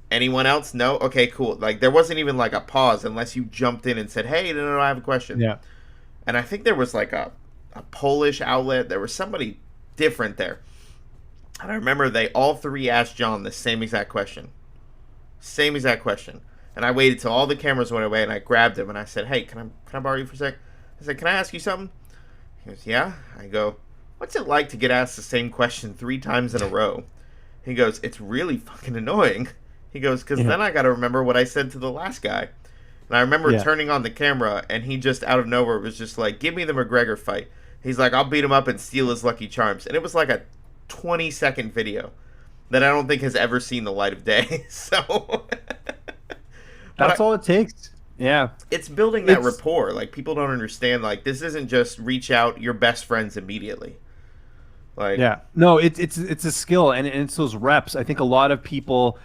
Anyone else? No? Okay, cool. Like, there wasn't even like a pause unless you jumped in and said, hey, no, I have a question. Yeah. And I think there was like a Polish outlet. There was somebody different there. And I remember they all three asked John the same exact question. Same exact question. And I waited till all the cameras went away and I grabbed him and I said, hey, can I borrow you for a sec? I said, can I ask you something? He goes, yeah. I go, what's it like to get asked the same question 3 times in a row? He goes, it's really fucking annoying. He goes, because then I got to remember what I said to the last guy. And I remember turning on the camera, and he just out of nowhere was just like, give me the McGregor fight. He's like, I'll beat him up and steal his Lucky Charms. And it was like a 20-second video that I don't think has ever seen the light of day. So that's all it takes. Yeah. It's building that rapport. Like, people don't understand, like, this isn't just reach out your best friends immediately. Like, yeah. No, it's a skill, and it's those reps. I think a lot of people,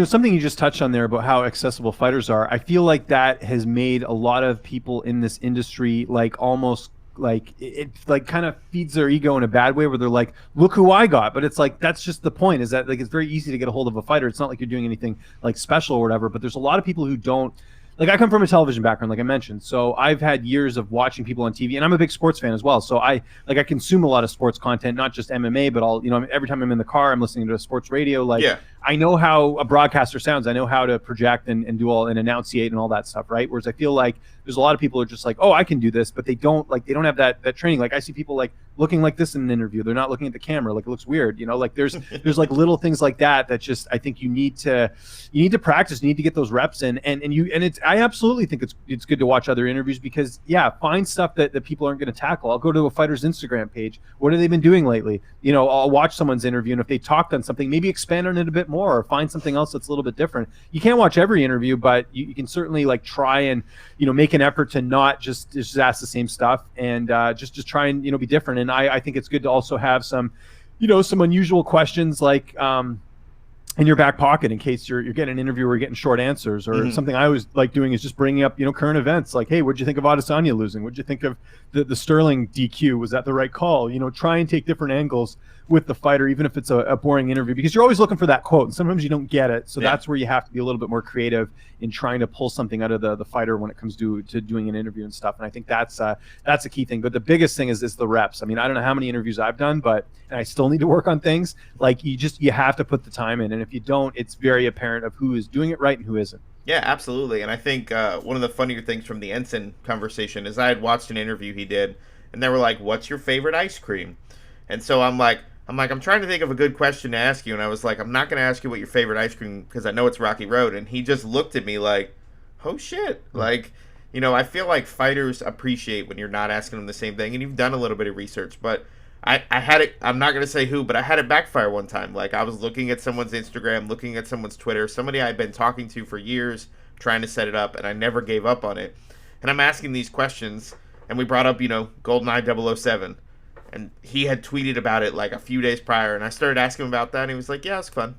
something you just touched on there about how accessible fighters are. I feel like that has made a lot of people in this industry like almost like it like kind of feeds their ego in a bad way, where they're like, look who I got. But it's like, that's just the point, is that like it's very easy to get a hold of a fighter. It's not like you're doing anything like special or whatever, but there's a lot of people who don't. Like, I come from a television background, like I mentioned, so I've had years of watching people on TV, and I'm a big sports fan as well. So I consume a lot of sports content, not just MMA, but every time I'm in the car, I'm listening to sports radio. Like, I know how a broadcaster sounds. I know how to project and do all and enunciate and all that stuff, right? Whereas I feel like there's a lot of people who are just like, oh, I can do this, but they don't have that training. Like, I see people like looking like this in an interview. They're not looking at the camera. Like, it looks weird, like there's like little things like that just, I think you need to practice, you need to get those reps in, I absolutely think it's good to watch other interviews, because find stuff that people aren't going to tackle. I'll go to a fighter's Instagram page. What have they been doing lately? I'll watch someone's interview, and if they talked on something, maybe expand on it a bit more, or find something else that's a little bit different. You can't watch every interview, but you can certainly like try and make an effort to not just ask the same stuff, and just try and be different. And I think it's good to also have some some unusual questions like in your back pocket, in case you're getting an interview or you're getting short answers, or something I always like doing is just bringing up current events, like, hey, what'd you think of Adesanya losing? What'd you think of the Sterling DQ? Was that the right call? Try and take different angles with the fighter, even if it's a boring interview, because you're always looking for that quote, and sometimes you don't get it. So that's where you have to be a little bit more creative in trying to pull something out of the fighter when it comes to doing an interview and stuff. And I think that's a key thing. But the biggest thing is the reps. I mean, I don't know how many interviews I've done, and I still need to work on things. Like, you have to put the time in, and if you don't, it's very apparent of who is doing it right and who isn't. Yeah, absolutely. And I think one of the funnier things from the Ensign conversation is I had watched an interview he did, and they were like, what's your favorite ice cream? And so I'm trying to think of a good question to ask you. And I was like, I'm not going to ask you what your favorite ice cream, because I know it's Rocky Road. And he just looked at me like, oh shit. Like, I feel like fighters appreciate when you're not asking them the same thing. And you've done a little bit of research, but I had it, I'm not going to say who, but I had it backfire one time. Like, I was looking at someone's Instagram, looking at someone's Twitter, somebody I'd been talking to for years, trying to set it up, and I never gave up on it. And I'm asking these questions, and we brought up, GoldenEye 007. And he had tweeted about it like a few days prior, and I started asking him about that, and he was like, yeah, it's fun.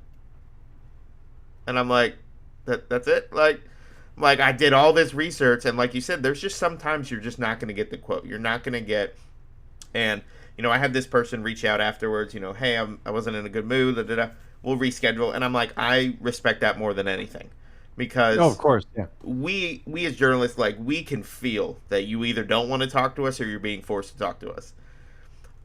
And I'm like, that's it? Like, I did all this research, and like you said, there's just sometimes you're just not going to get the quote. You're not going to get, and, I had this person reach out afterwards, hey, I wasn't in a good mood, we'll reschedule. And I'm like, I respect that more than anything. Because of course, yeah. We as journalists, like, we can feel that you either don't want to talk to us or you're being forced to talk to us.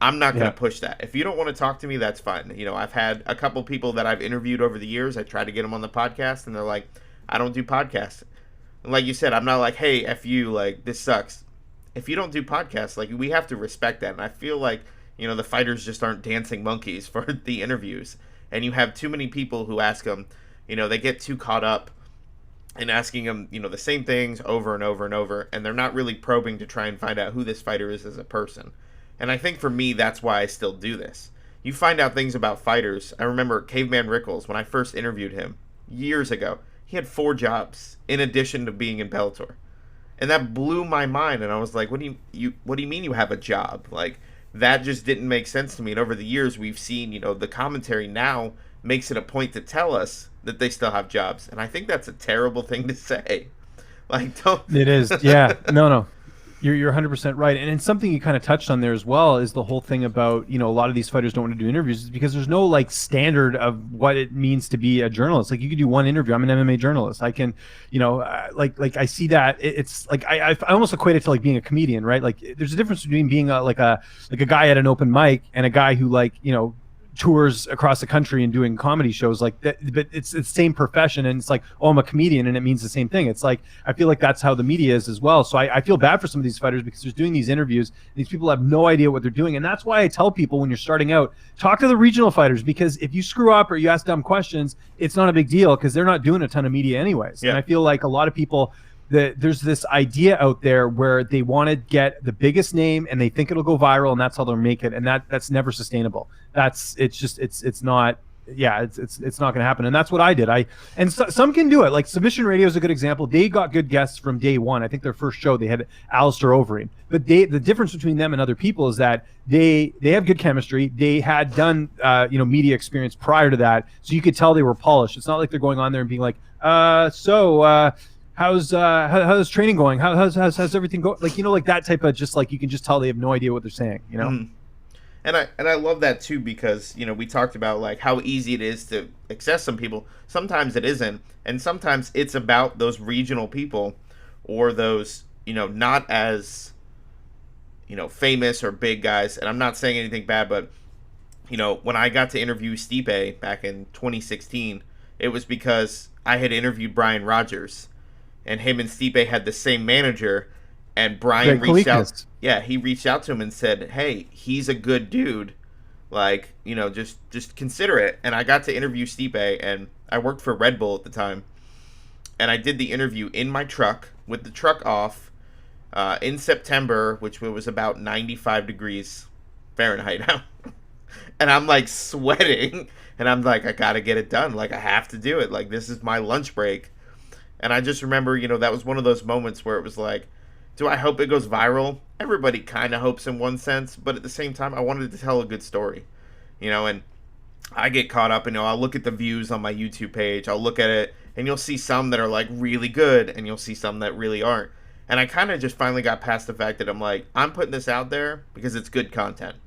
I'm not going to push that. If you don't want to talk to me, that's fine. I've had a couple people that I've interviewed over the years. I try to get them on the podcast, and they're like, I don't do podcasts. And like you said, I'm not like, hey, F you, like, this sucks. If you don't do podcasts, like, we have to respect that. And I feel like, the fighters just aren't dancing monkeys for the interviews. And you have too many people who ask them, they get too caught up in asking them, the same things over and over and over. And they're not really probing to try and find out who this fighter is as a person. And I think for me, that's why I still do this. You find out things about fighters. I remember Caveman Rickles, when I first interviewed him years ago, he had 4 jobs in addition to being in Bellator. And that blew my mind. And I was like, what do you mean you have a job? Like, that just didn't make sense to me. And over the years, we've seen, the commentary now makes it a point to tell us that they still have jobs. And I think that's a terrible thing to say. Like, don't. It is. Yeah. No. You're 100% right, and it's something you kind of touched on there as well is the whole thing about a lot of these fighters don't want to do interviews is because there's no like standard of what it means to be a journalist. Like you could do one interview. I'm an MMA journalist. I can, like I see that it's like I almost equate it to like being a comedian, right? Like there's a difference between being a guy at an open mic and a guy who tours across the country and doing comedy shows like that, but it's the same profession, and it's like, oh, I'm a comedian, and it means the same thing. It's like I feel like that's how the media is as well. So I feel bad for some of these fighters because they're doing these interviews. These people have no idea what they're doing, and that's why I tell people when you're starting out, talk to the regional fighters, because if you screw up or you ask dumb questions, it's not a big deal because they're not doing a ton of media anyways. Yeah. And I feel like a lot of people, there's this idea out there where they want to get the biggest name and they think it'll go viral and that's how they'll make it, and that's never sustainable. It's not going to happen, and that's what I did. Some can do it. Like Submission Radio is a good example. They got good guests from day one. I think their first show they had Alistair Overeem, but the difference between them and other people is that they have good chemistry. They had done media experience prior to that, so you could tell they were polished. It's not like they're going on there and being like, how's training going? How's everything going? Like that type of, just like you can just tell they have no idea what they're saying. Mm-hmm. And I love that too, because we talked about like how easy it is to access some people. Sometimes it isn't, and sometimes it's about those regional people or those not as famous or big guys. And I'm not saying anything bad, but when I got to interview Stipe back in 2016, it was because I had interviewed Brian Rogers, and him and Stipe had the same manager. And Brian reached out. Yeah, he reached out to him and said, "Hey, he's a good dude. Like, just consider it." And I got to interview Stipe, and I worked for Red Bull at the time. And I did the interview in my truck with the truck off in September, which was about 95 degrees Fahrenheit out. And I'm like sweating, and I'm like, I got to get it done. Like, I have to do it. Like, this is my lunch break. And I just remember, that was one of those moments where it was like, do I hope it goes viral? Everybody kind of hopes in one sense, but at the same time, I wanted to tell a good story, and I get caught up, I'll look at the views on my YouTube page, I'll look at it, and you'll see some that are like really good, and you'll see some that really aren't. And I kind of just finally got past the fact that I'm like, I'm putting this out there because it's good content.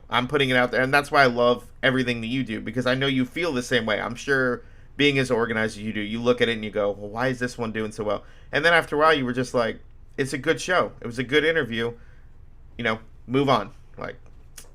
I'm putting it out there, and that's why I love everything that you do, because I know you feel the same way. I'm sure being as organized as you do, you look at it and you go, well, why is this one doing so well? And then after a while, you were just like, it's a good show. It was a good interview. Move on.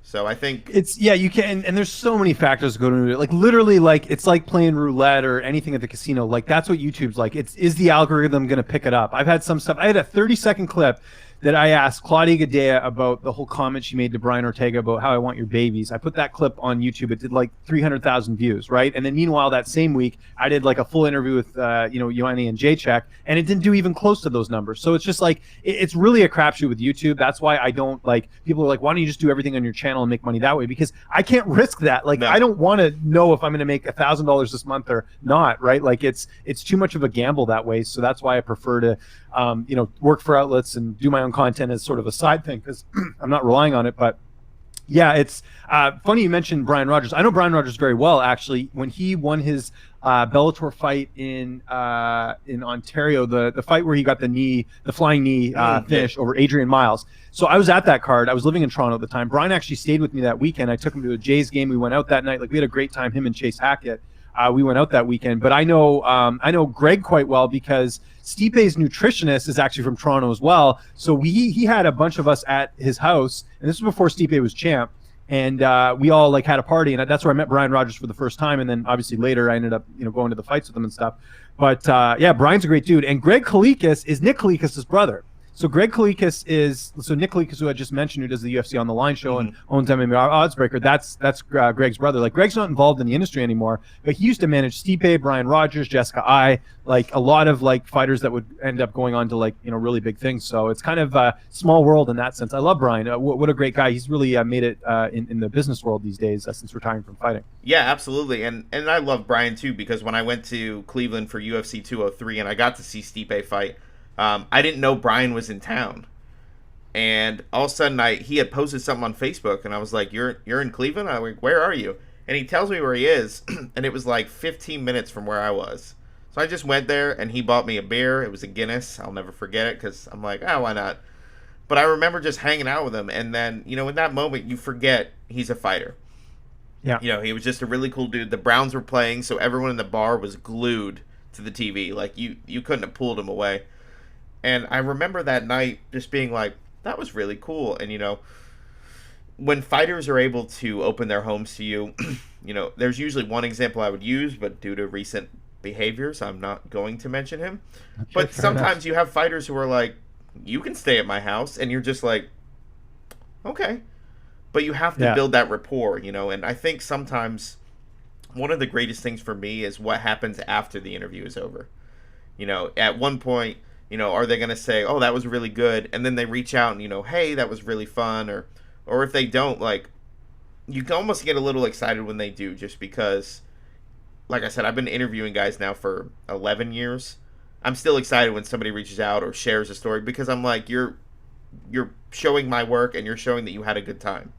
So I think you can, and there's so many factors go into it. Like literally, like it's like playing roulette or anything at the casino. Like that's what YouTube's like. Is the algorithm going to pick it up? I've had some stuff. I had a 30-second clip that I asked Claudia Gadea about the whole comment she made to Brian Ortega about how I want your babies. I put that clip on YouTube. It did like 300,000 views, right? And then meanwhile, that same week, I did like a full interview with, Ioane and Jacek, and it didn't do even close to those numbers. So it's just like, it's really a crapshoot with YouTube. That's why I don't like, people are like, why don't you just do everything on your channel and make money that way? Because I can't risk that. Like, no. I don't want to know if I'm going to make $1,000 this month or not, right? Like it's too much of a gamble that way. So that's why I prefer to, work for outlets and do my own content as sort of a side thing, because I'm not relying on it. But yeah, it's funny you mentioned Brian Rogers. I know Brian Rogers very well, actually. When he won his Bellator fight in Ontario, the fight where he got the flying knee finish over Adrian Miles. So I was at that card. I was living in Toronto at the time. Brian actually stayed with me that weekend. I took him to a Jays game. We went out that night. Like, we had a great time, him and Chase Hackett. We went out that weekend. But I know Greg quite well, because Stipe's nutritionist is actually from Toronto as well. So he had a bunch of us at his house, and this was before Stipe was champ. And we all like had a party, and that's where I met Brian Rogers for the first time. And then obviously later I ended up going to the fights with him and stuff. But yeah, Brian's a great dude. And Greg Kalikas is Nick Kalikas' brother. So Greg Kalikas Nick Kalikas, who I just mentioned, who does the UFC on the Line show and owns MMA Oddsbreaker. That's Greg's brother. Like, Greg's not involved in the industry anymore, but he used to manage Stipe, Brian Rogers, Jessica Ai, like a lot of like fighters that would end up going on to like really big things. So it's kind of a small world in that sense. I love Brian. What a great guy. He's really made it in the business world these days since retiring from fighting. Yeah, absolutely. And I love Brian too, because when I went to Cleveland for UFC 203 and I got to see Stipe fight, I didn't know Brian was in town, and all of a sudden he had posted something on Facebook, and I was like, "You're in Cleveland?" I'm like, "Where are you?" And he tells me where he is, and it was like 15 minutes from where I was. So I just went there, and he bought me a beer. It was a Guinness. I'll never forget it, because I'm like, "Oh, why not?" But I remember just hanging out with him, and then, in that moment, you forget he's a fighter. Yeah. He was just a really cool dude. The Browns were playing, so everyone in the bar was glued to the TV. Like, you couldn't have pulled him away. And I remember that night just being like, that was really cool. And, when fighters are able to open their homes to you, there's usually one example I would use, but due to recent behaviors, I'm not going to mention him. Okay, But sometimes you have fighters who are like, you can stay at my house, and you're just like, okay. But you have to build that rapport, and I think sometimes one of the greatest things for me is what happens after the interview is over. At one point, are they going to say, oh, that was really good, and then they reach out and, hey, that was really fun, or if they don't, like, you can almost get a little excited when they do, just because, like I said, I've been interviewing guys now for 11 years. I'm still excited when somebody reaches out or shares a story, because I'm like, you're showing my work, and you're showing that you had a good time.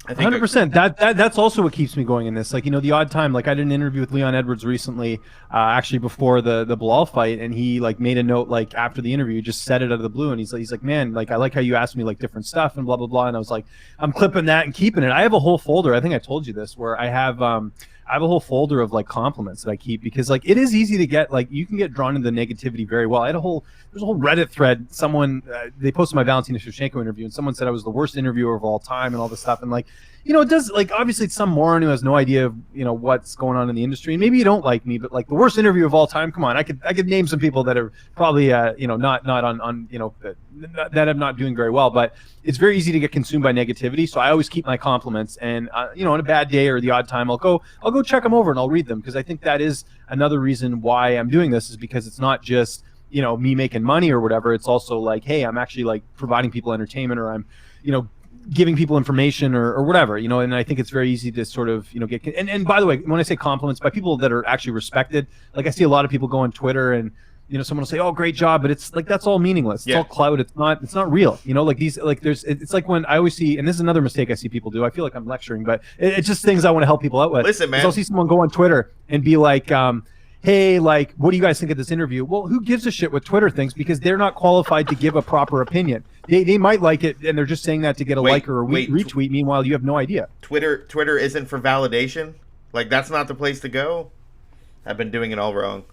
I think 100%. That's also what keeps me going in this. Like, the odd time, like I did an interview with Leon Edwards recently, actually before the Bilal fight, and he like made a note like after the interview, just said it out of the blue, and he's like, man, like I like how you asked me like different stuff and blah blah blah, and I was like, I'm clipping that and keeping it. I have a whole folder. I think I told you this, where I have a whole folder of like compliments that I keep, because like it is easy to get, like, you can get drawn into the negativity very well. There's a whole Reddit thread. Someone they posted my Valentina Shevchenko interview, and someone said I was the worst interviewer of all time and all this stuff. And like, it does, like, obviously it's some moron who has no idea of what's going on in the industry, and maybe you don't like me, but like the worst interview of all time, come on, I could name some people that are probably not on that I'm not doing very well. But it's very easy to get consumed by negativity, so I always keep my compliments, and on a bad day or the odd time, I'll go check them over and I'll read them, because I think that is another reason why I'm doing this, is because it's not just me making money or whatever. It's also like, hey, I'm actually like providing people entertainment, or I'm giving people information or whatever, and I think it's very easy to sort of get, and by the way, when I say compliments, by people that are actually respected, like I see a lot of people go on Twitter and someone will say, oh, great job, but it's like, that's all meaningless. It's all clout. It's not real. Like these, like it's like when I always see, and this is another mistake I see people do, I feel like I'm lecturing, but it's just things I want to help people out with. Listen, man, I'll see someone go on Twitter and be like, hey, like, what do you guys think of this interview? Well, who gives a shit what Twitter thinks, because they're not qualified to give a proper opinion. They might like it, and they're just saying that to get a like or a retweet. Meanwhile, you have no idea. Twitter isn't for validation. Like, that's not the place to go. I've been doing it all wrong.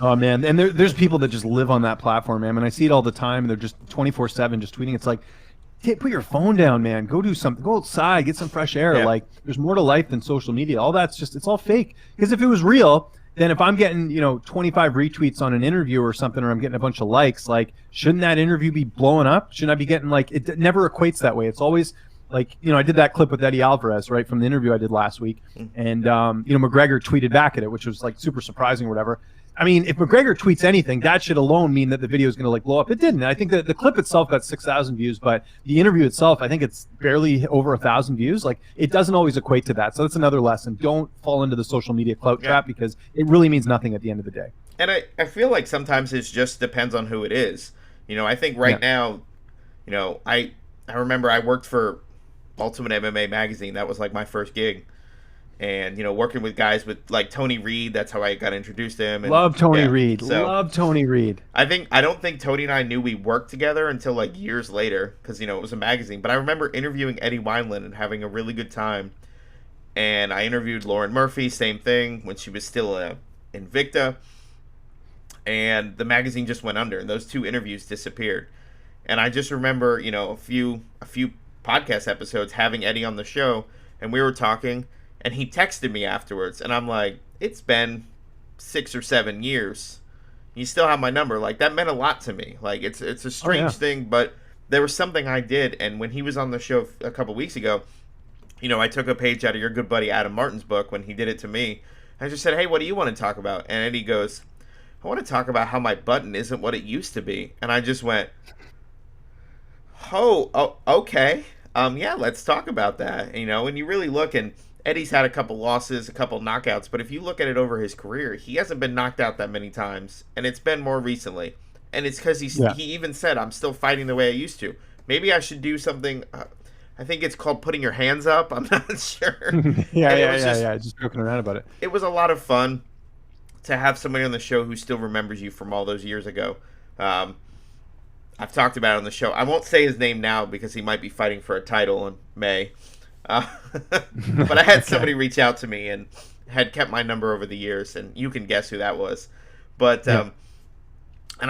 Oh man, and there's people that just live on that platform, man. And I see it all the time. And they're just 24/7 just tweeting. It's like, hey, put your phone down, man. Go do something. Go outside, get some fresh air. Yeah. Like, there's more to life than social media. All that's just, it's all fake. Because if it was real, then if I'm getting 25 retweets on an interview or something, or I'm getting a bunch of likes, like, shouldn't that interview be blowing up? Shouldn't I be getting, like, it never equates that way. It's always like, I did that clip with Eddie Alvarez, right, from the interview I did last week, and McGregor tweeted back at it, which was like super surprising or whatever. I mean, if McGregor tweets anything, that should alone mean that the video is going to like blow up. It didn't. I think that the clip itself got 6,000 views, but the interview itself, I think it's barely over 1,000 views. Like, it doesn't always equate to that. So that's another lesson. Don't fall into the social media clout trap, because it really means nothing at the end of the day. And I feel like sometimes it just depends on who it is. I think right now, I remember I worked for Ultimate MMA magazine. That was like my first gig. And, working with guys with like Tony Reed, that's how I got introduced to him. And, Love Tony Reed. Love Tony Reed. I don't think Tony and I knew we worked together until like years later, because, it was a magazine. But I remember interviewing Eddie Wineland and having a really good time. And I interviewed Lauren Murphy, same thing, when she was still Invicta. And the magazine just went under, and those two interviews disappeared. And I just remember, a few podcast episodes having Eddie on the show, and we were talking. And he texted me afterwards, and I'm like, it's been 6 or 7 years. You still have my number. Like, that meant a lot to me. Like, it's a strange thing, but there was something I did. And when he was on the show a couple weeks ago, I took a page out of your good buddy Adam Martin's book when he did it to me. I just said, hey, what do you want to talk about? And Eddie goes, I want to talk about how my button isn't what it used to be. And I just went, oh okay. Yeah, let's talk about that. And you really look, and Eddie's had a couple losses, a couple knockouts, but if you look at it over his career, he hasn't been knocked out that many times, and it's been more recently. And it's because he even said, I'm still fighting the way I used to. Maybe I should do something, I think it's called putting your hands up. I'm not sure. Just joking around about it. It was a lot of fun to have somebody on the show who still remembers you from all those years ago. I've talked about it on the show. I won't say his name now because he might be fighting for a title in May. Uh, but I had somebody reach out to me and had kept my number over the years, and you can guess who that was. But and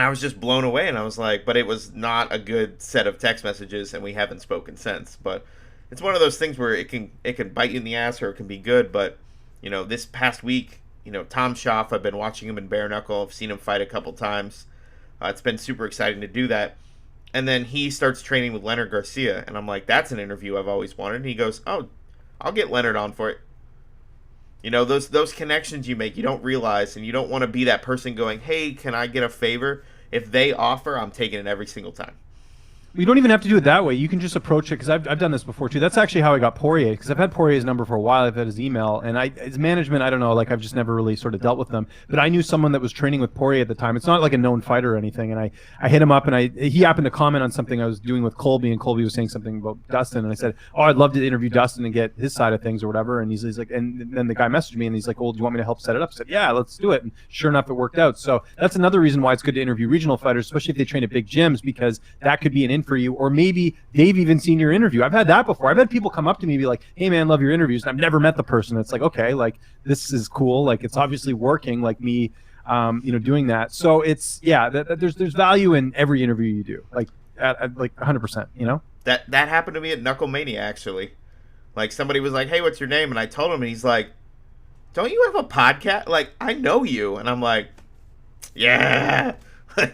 I was just blown away, and I was like, but it was not a good set of text messages, and we haven't spoken since. But it's one of those things where it can bite you in the ass, or it can be good. But this past week, Tom Schaff, I've been watching him in bare knuckle. I've seen him fight a couple times. It's been super exciting to do that. And then he starts training with Leonard Garcia, and I'm like, that's an interview I've always wanted. And he goes, oh, I'll get Leonard on for it. Those connections you make, you don't realize, and you don't want to be that person going, hey, can I get a favor? If they offer, I'm taking it every single time. You don't even have to do it that way. You can just approach it, because I've done this before too. That's actually how I got Poirier, because I've had Poirier's number for a while. I've had his email, and his management, I don't know, like I've just never really sort of dealt with them. But I knew someone that was training with Poirier at the time. It's not like a known fighter or anything. And I hit him up, and he happened to comment on something I was doing with Colby, and Colby was saying something about Dustin, and I said, oh, I'd love to interview Dustin and get his side of things or whatever. And he's like, and then the guy messaged me, and he's like, well, do you want me to help set it up? I said, yeah, let's do it. And sure enough, it worked out. So that's another reason why it's good to interview regional fighters, especially if they train at big gyms, because that could be an in for you, or maybe they've even seen your interview. I've had that before. I've had people come up to me and be like, hey man, love your interviews. And I've never met the person. It's like, okay, like this is cool. Like it's obviously working, like me, doing that. So it's, there's value in every interview you do, like at like 100%, That happened to me at Knucklemania, actually. Like somebody was like, hey, what's your name? And I told him, and he's like, don't you have a podcast? Like, I know you. And I'm like, yeah.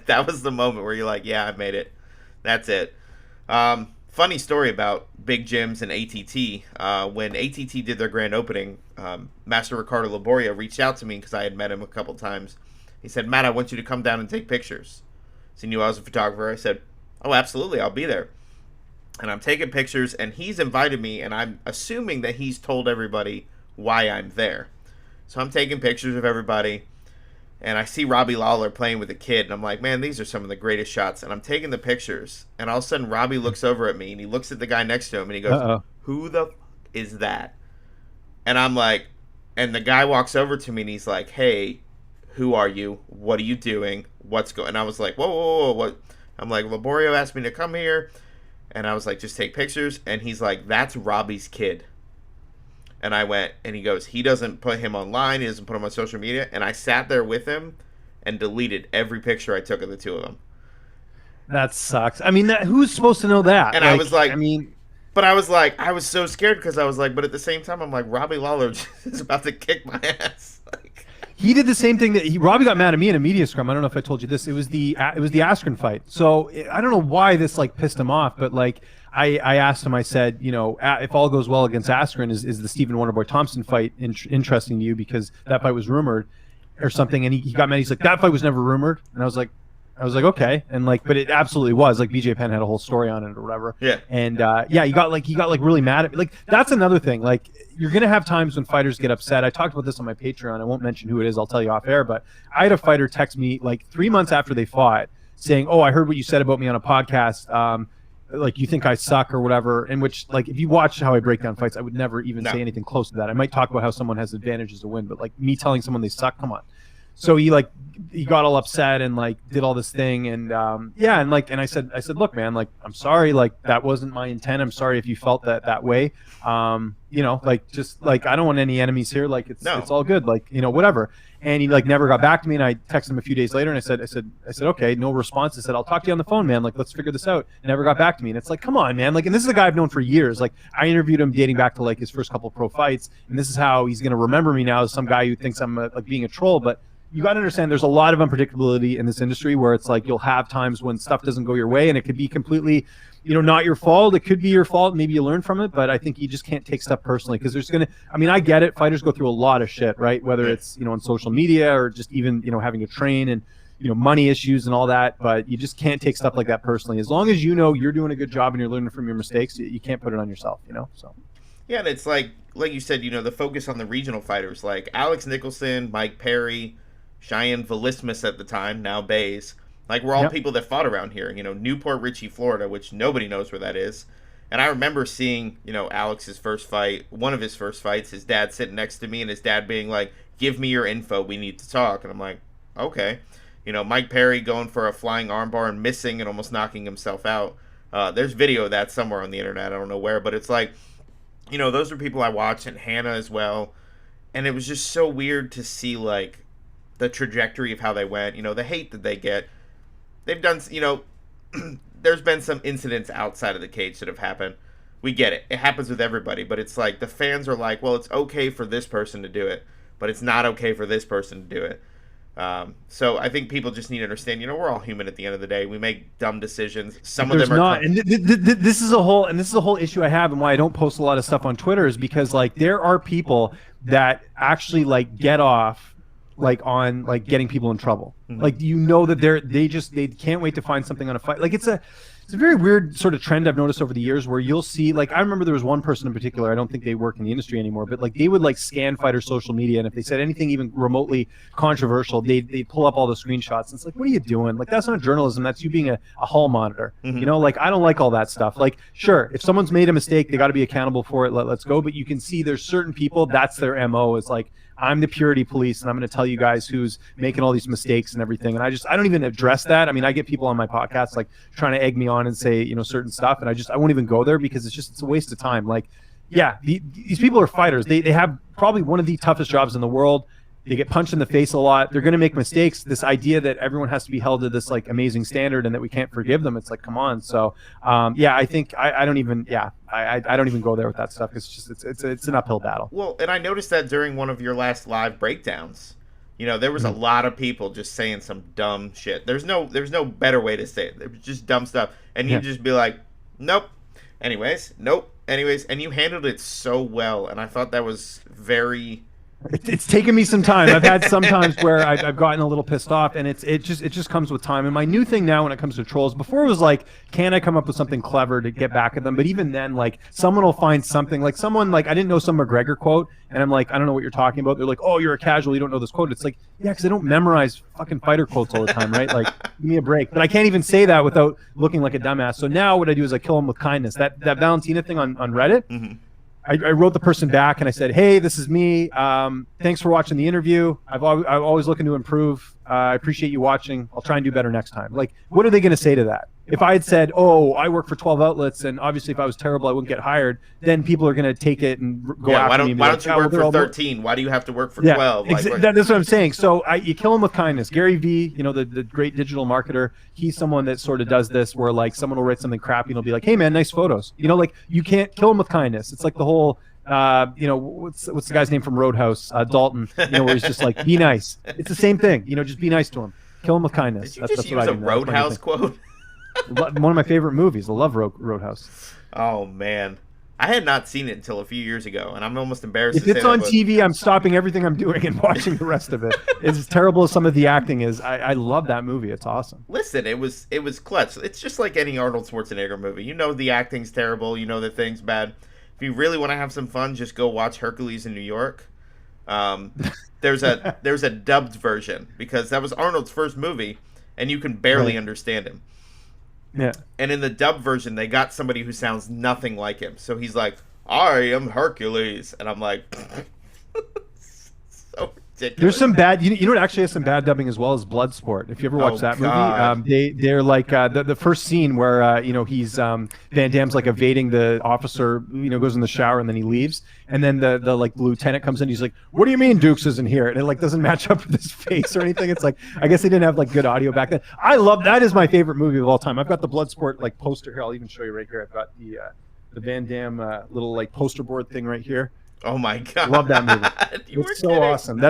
That was the moment where you're like, yeah, I made it. That's it. Funny story about big gyms and ATT. When ATT did their grand opening, Master Ricardo Laboria reached out to me because I had met him a couple times. He said, Matt, I want you to come down and take pictures. So he knew I was a photographer. I said, oh, absolutely, I'll be there. And I'm taking pictures, and he's invited me, and I'm assuming that he's told everybody why I'm there. So I'm taking pictures of everybody, and I see Robbie Lawler playing with a kid, and I'm like, man, these are some of the greatest shots. And I'm taking the pictures, and all of a sudden Robbie looks over at me, and he looks at the guy next to him, and he goes, who the is that? And I'm like, and the guy walks over to me, and he's like, hey, who are you? What are you doing? What's going? And I was like, whoa, what? I'm like, Laborio asked me to come here, and I was like, just take pictures. And he's like, that's Robbie's kid. And I went, and he goes, he doesn't put him online, he doesn't put him on social media. And I sat there with him and deleted every picture I took of the two of them. That sucks. I mean, who's supposed to know that? And I was like, but I was like, I was so scared because I was like, but at the same time, I'm like, Robbie Lawler is about to kick my ass. Like, he did the same thing that Robbie got mad at me in a media scrum. I don't know if I told you this. It was the Askren fight. So I don't know why this like pissed him off, but like I asked him. I said, if all goes well against Askren, is the Stephen Wonderboy Thompson fight interesting to you, because that fight was rumored or something? And he got mad. He's like, that fight was never rumored. And I was like, okay. And like, but it absolutely was. Like BJ Penn had a whole story on it or whatever. Yeah. And he got really mad at me. Like that's another thing. Like you're gonna have times when fighters get upset. I talked about this on my Patreon. I won't mention who it is. I'll tell you off air. But I had a fighter text me like 3 months after they fought, saying, "Oh, I heard what you said about me on a podcast. Like you think I suck or whatever." In which, like, if you watch how I break down fights, I would never even say anything close to that. I might talk about how someone has advantages to win, but like me telling someone they suck, come on. So he got all upset and like did all this thing, and and I said, look, man, like I'm sorry, like that wasn't my intent. I'm sorry if you felt that way. Like just like I don't want any enemies here. Like it's all good. Like whatever. And he like never got back to me, and I texted him a few days later, and I said okay, no response. I said I'll talk to you on the phone, man. Like let's figure this out. Never got back to me, and it's like come on, man. Like, and this is a guy I've known for years. Like I interviewed him dating back to like his first couple of pro fights, and this is how he's gonna remember me now as some guy who thinks I'm like being a troll, but. You got to understand there's a lot of unpredictability in this industry where it's like you'll have times when stuff doesn't go your way, and it could be completely, not your fault. It could be your fault. Maybe you learn from it, but I think you just can't take stuff personally because I get it. Fighters go through a lot of shit, right? Whether it's, on social media or just even, having to train and, money issues and all that, but you just can't take stuff like that personally. As long as you're doing a good job and you're learning from your mistakes, you can't put it on yourself, so. Yeah, and it's like you said, the focus on the regional fighters like Alex Nicholson, Mike Perry, Cheyenne Velismus at the time, now Bays. Like, we're all people that fought around here. Newport Richey, Florida, which nobody knows where that is. And I remember seeing, Alex's first fight, one of his first fights, his dad sitting next to me, and his dad being like, give me your info, we need to talk. And I'm like, okay. Mike Perry going for a flying armbar and missing and almost knocking himself out. There's video of that somewhere on the internet. I don't know where, but it's like, those are people I watch, and Hannah as well. And it was just so weird to see, like, the trajectory of how they went, the hate that they get. They've done, there's been some incidents outside of the cage that have happened. We get it. It happens with everybody, but it's like the fans are like, well, it's okay for this person to do it, but it's not okay for this person to do it. So I think people just need to understand, we're all human at the end of the day. We make dumb decisions. Some of them are not. And this is a whole issue I have, and why I don't post a lot of stuff on Twitter is because, like, there are people that actually, like, get off, like, on, like, getting people in trouble. Mm-hmm. Like, that they can't wait to find something on a fight. Like, it's a very weird sort of trend I've noticed over the years where you'll see, like, I remember there was one person in particular, I don't think they work in the industry anymore, but, like, they would, like, scan fighters' social media, and if they said anything even remotely controversial, they'd pull up all the screenshots. And it's like, what are you doing? Like, that's not journalism. That's you being a hall monitor. Mm-hmm. Like, I don't like all that stuff. Like, sure, if someone's made a mistake, they got to be accountable for it. Let's go. But you can see there's certain people, that's their MO, is like, I'm the purity police, and I'm going to tell you guys who's making all these mistakes and everything. And I don't even address that. I mean, I get people on my podcast, like, trying to egg me on and say, certain stuff. And I won't even go there because it's a waste of time. Like, yeah, these people are fighters. They have probably one of the toughest jobs in the world. They get punched in the face a lot. They're going to make mistakes. This idea that everyone has to be held to this, like, amazing standard and that we can't forgive them. It's like, come on. So, I think I don't even go there with that stuff. It's just, it's an uphill battle. Well, and I noticed that during one of your last live breakdowns, there was a lot of people just saying some dumb shit. There's no better way to say it. It was just dumb stuff. And you just be like, nope. Anyways, nope. Anyways. And you handled it so well. And I thought that was very... It's taken me some time. I've had some times where I've gotten a little pissed off, and it just comes with time. And my new thing now when it comes to trolls, before it was like, can I come up with something clever to get back at them? But even then, like, someone will find something, like someone, like, I didn't know some McGregor quote, and I'm like, I don't know what you're talking about. They're like, oh, you're a casual, you don't know this quote. It's like, yeah, because I don't memorize fucking fighter quotes all the time, right? Like, give me a break. But I can't even say that without looking like a dumbass. So now what I do is I kill them with kindness. That Valentina thing on Reddit. Mm-hmm. I wrote the person back and I said, hey, this is me. Thanks for watching the interview. I'm always looking to improve. I appreciate you watching. I'll try and do better next time. Like, what are they going to say to that? If I had said, oh, I work for 12 outlets, and obviously if I was terrible, I wouldn't get hired, then people are going to take it and go after me. Why don't you work for 13? Why do you have to work for 12? That's what I'm saying. So you kill them with kindness. Gary Vee, the great digital marketer, he's someone that sort of does this where, like, someone will write something crappy and he'll be like, hey, man, nice photos. Like, you can't kill them with kindness. It's like the whole... what's the guy's name from Roadhouse? Dalton. Where he's just like, be nice. It's the same thing. Just be nice to him. Kill him with kindness. Did you just use a Roadhouse quote? One of my favorite movies. I love Roadhouse. Oh man, I had not seen it until a few years ago, and I'm almost embarrassed. If it's on TV, I'm stopping everything I'm doing and watching the rest of it. As terrible as some of the acting is, I love that movie. It's awesome. Listen, it was clutch. It's just like any Arnold Schwarzenegger movie. The acting's terrible. The thing's bad. If you really want to have some fun, just go watch Hercules in New York. There's a dubbed version because that was Arnold's first movie, and you can barely understand him. Yeah. And in the dubbed version, they got somebody who sounds nothing like him. So he's like, I am Hercules. And I'm like, so ridiculous. There's some bad, you know what actually has some bad dubbing as well as Bloodsport. If you ever watch that movie, they're like the first scene where, he's, Van Damme's like evading the officer, goes in the shower and then he leaves. And then the lieutenant comes in. He's like, what do you mean Dukes isn't here? And it like doesn't match up with his face or anything. It's like, I guess they didn't have like good audio back then. That is my favorite movie of all time. I've got the Bloodsport like poster here. I'll even show you right here. I've got the Van Damme little like poster board thing right here. Oh my God. Love that movie. It's so awesome.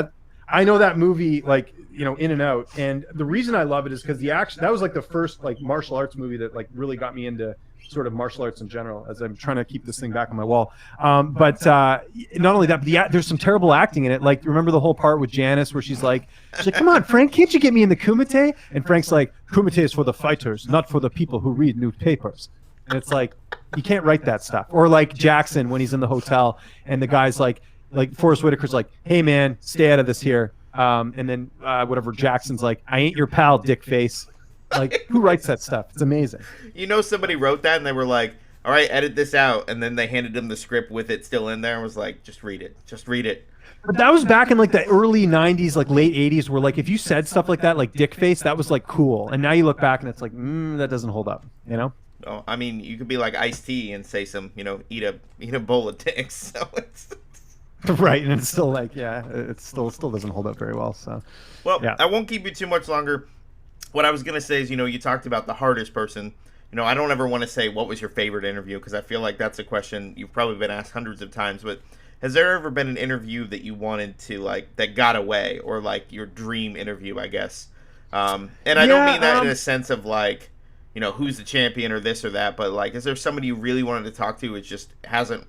I know that movie like, in and out. And the reason I love it is because the action, that was like the first like martial arts movie that like really got me into sort of martial arts in general, as I'm trying to keep this thing back on my wall. But not only that, but there's some terrible acting in it. Like, remember the whole part with Janice where she's like, come on, Frank, can't you get me in the Kumite? And Frank's like, Kumite is for the fighters, not for the people who read newspapers. And it's like, you can't write that stuff. Or like Jackson when he's in the hotel and the guy's like Forrest Whitaker's like, hey man, stay out of this here. And then whatever Jackson's like, I ain't your pal, dick face. Like, who writes that stuff? It's amazing. Somebody wrote that and they were like, all right, edit this out. And then they handed him the script with it still in there and was like, just read it. Just read it. But that was back in like the early 90s, like late 80s, where like if you said stuff like that, like dick face, that was like cool. And now you look back and it's like, that doesn't hold up, you know? Oh, I mean, you could be like Ice-T and say some, eat a bowl of dicks. So it's right, and it's still like, it still doesn't hold up very well. So, well, yeah. I won't keep you too much longer. What I was gonna say is, you talked about the hardest person. I don't ever want to say what was your favorite interview, because I feel like that's a question you've probably been asked hundreds of times. But has there ever been an interview that you wanted to, like, that got away, or like your dream interview, I guess? And I don't mean that in a sense of like, who's the champion or this or that, but like, is there somebody you really wanted to talk to, which just hasn't,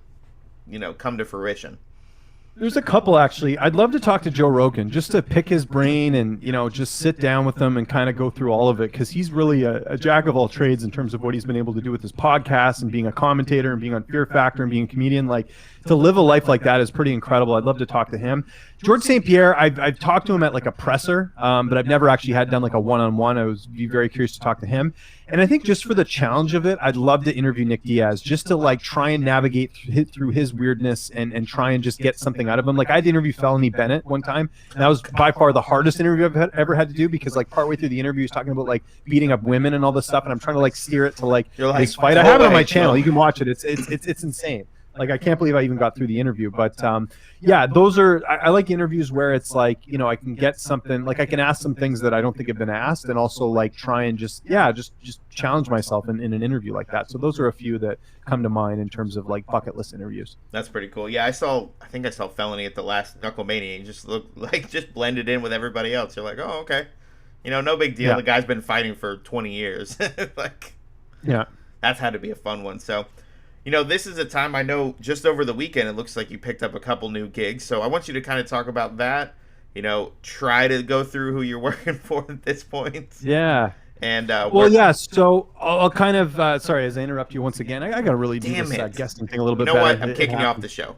come to fruition? There's a couple, actually. I'd love to talk to Joe Rogan, just to pick his brain and, just sit down with him and kind of go through all of it, because he's really a jack of all trades in terms of what he's been able to do with his podcast and being a commentator and being on Fear Factor and being a comedian. Like, to live a life like that is pretty incredible. I'd love to talk to him. George St. Pierre, I've talked to him at like a presser, but I've never actually done like a one-on-one. I was very curious to talk to him. And I think just for the challenge of it, I'd love to interview Nick Diaz, just to like try and navigate through his weirdness and try and just get something out of him. Like, I had to interview Felony Bennett one time, and that was by far the hardest interview I've ever had to do, because like partway through the interview, he's talking about like beating up women and all this stuff, and I'm trying to like steer it to like this fight. I have it on my channel. You can watch it. It's insane. Like, I can't believe I even got through the interview. But those are, I like interviews where it's like, I can get something, like I can ask some things that I don't think have been asked, and also like try and just challenge myself in an interview like that. So those are a few that come to mind in terms of like bucket list interviews. That's pretty cool. Yeah, I think I saw Felony at the last Knucklemania. He just looked like just blended in with everybody else. You're like, oh, okay. No big deal. Yeah. The guy's been fighting for 20 years. Like, yeah, that's had to be a fun one. So, this is a time, I know just over the weekend, it looks like you picked up a couple new gigs. So I want you to kind of talk about that, try to go through who you're working for at this point. Yeah. And so I'll kind of, sorry, as I interrupt you once again, I got to really do this guesting thing a little bit better. What? I'm kicking you off the show.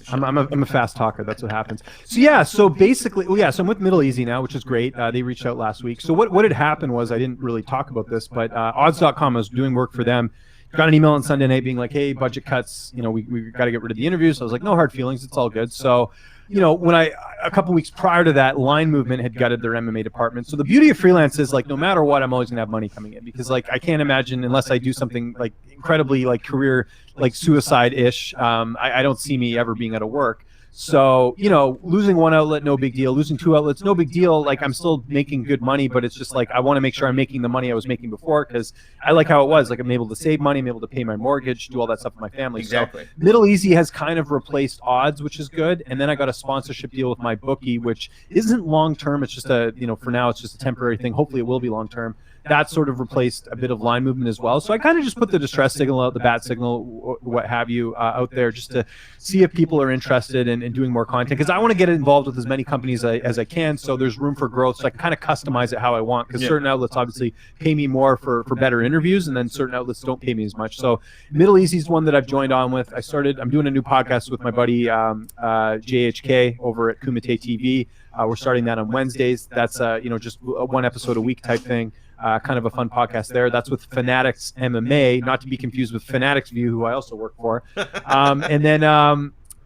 I'm a fast talker. That's what happens. So basically, so I'm with Middle Easy now, which is great. They reached out last week. So what had happened was, I didn't really talk about this, but odds.com, I was doing work for them. Got an email on Sunday night being like, hey, budget cuts, we got to get rid of the interviews. So I was like, no hard feelings. It's all good. So, when a couple weeks prior to that, Line Movement had gutted their MMA department. So the beauty of freelance is, like, no matter what, I'm always going to have money coming in, because like, I can't imagine, unless I do something like incredibly like career, like suicide-ish, I don't see me ever being out of work. So, losing one outlet, no big deal. Losing two outlets, no big deal. Like, I'm still making good money, but it's just like, I want to make sure I'm making the money I was making before, because I like how it was. Like, I'm able to save money, I'm able to pay my mortgage, do all that stuff for my family. Exactly. So Middle Easy has kind of replaced odds, which is good. And then I got a sponsorship deal with my bookie, which isn't long-term. It's just for now, it's just a temporary thing. Hopefully it will be long-term. That sort of replaced a bit of Line Movement as well. So I kind of just put the distress signal out, the bat signal, what have you, out there, just to see if people are interested in doing more content, because I want to get involved with as many companies as I can, so there's room for growth. So I can kind of customize it how I want, because certain outlets obviously pay me more for better interviews, and then certain outlets don't pay me as much. So Middle Easy is one that I've joined on with. I'm doing a new podcast with my buddy JHK over at Kumite TV. We're starting that on Wednesdays. That's just one episode a week type thing. Kind of a fun podcast there. That's with Fanatics MMA, not to be confused with Fanatics View, who I also work for.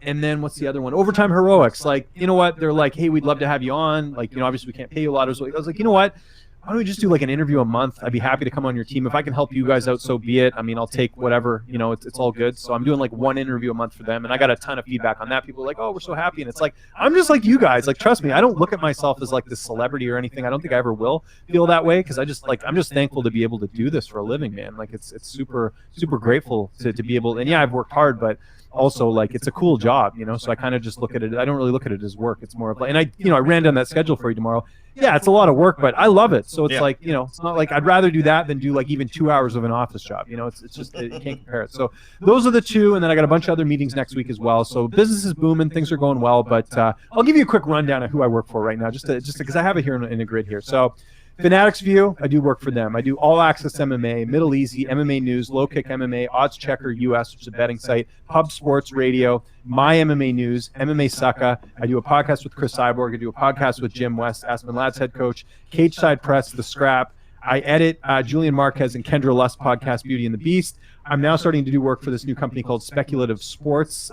And then what's the other one? Overtime Heroics. Like, what? They're like, hey, we'd love to have you on. Like, obviously we can't pay you a lot. I was like, you know what? Why don't we just do like an interview a month? I'd be happy to come on your team. If I can help you guys out, so be it. I mean, I'll take whatever, it's all good. So I'm doing like one interview a month for them. And I got a ton of feedback on that. People are like, oh, we're so happy. And it's like, I'm just like you guys. Like, trust me, I don't look at myself as like this celebrity or anything. I don't think I ever will feel that way, because I'm just thankful to be able to do this for a living, man. Like, it's super, super grateful to be able, and yeah, I've worked hard, but also like, it's a cool job, so I kind of just look at it. I don't really look at it as work. It's more of like, and I ran down that schedule for you tomorrow. Yeah, it's a lot of work, but I love it. So it's like, it's not like I'd rather do that than do like even 2 hours of an office job. It's just, you can't compare it. So those are the two. And then I got a bunch of other meetings next week as well. So business is booming, things are going well, but I'll give you a quick rundown of who I work for right now, just because I have it here in a grid here. So Fanatics View, I do work for them. I do All Access MMA, Middle Easy, MMA News, Low Kick MMA, Odds Checker US, which is a betting site, Pub Sports Radio, My MMA News, MMA Sucka. I do a podcast with Chris Cyborg. I do a podcast with Jim West, Aspen Lads head coach, Cage Side Press, The Scrap. I edit Julian Marquez and Kendra Lust podcast, Beauty and the Beast. I'm now starting to do work for this new company called Speculative Sports,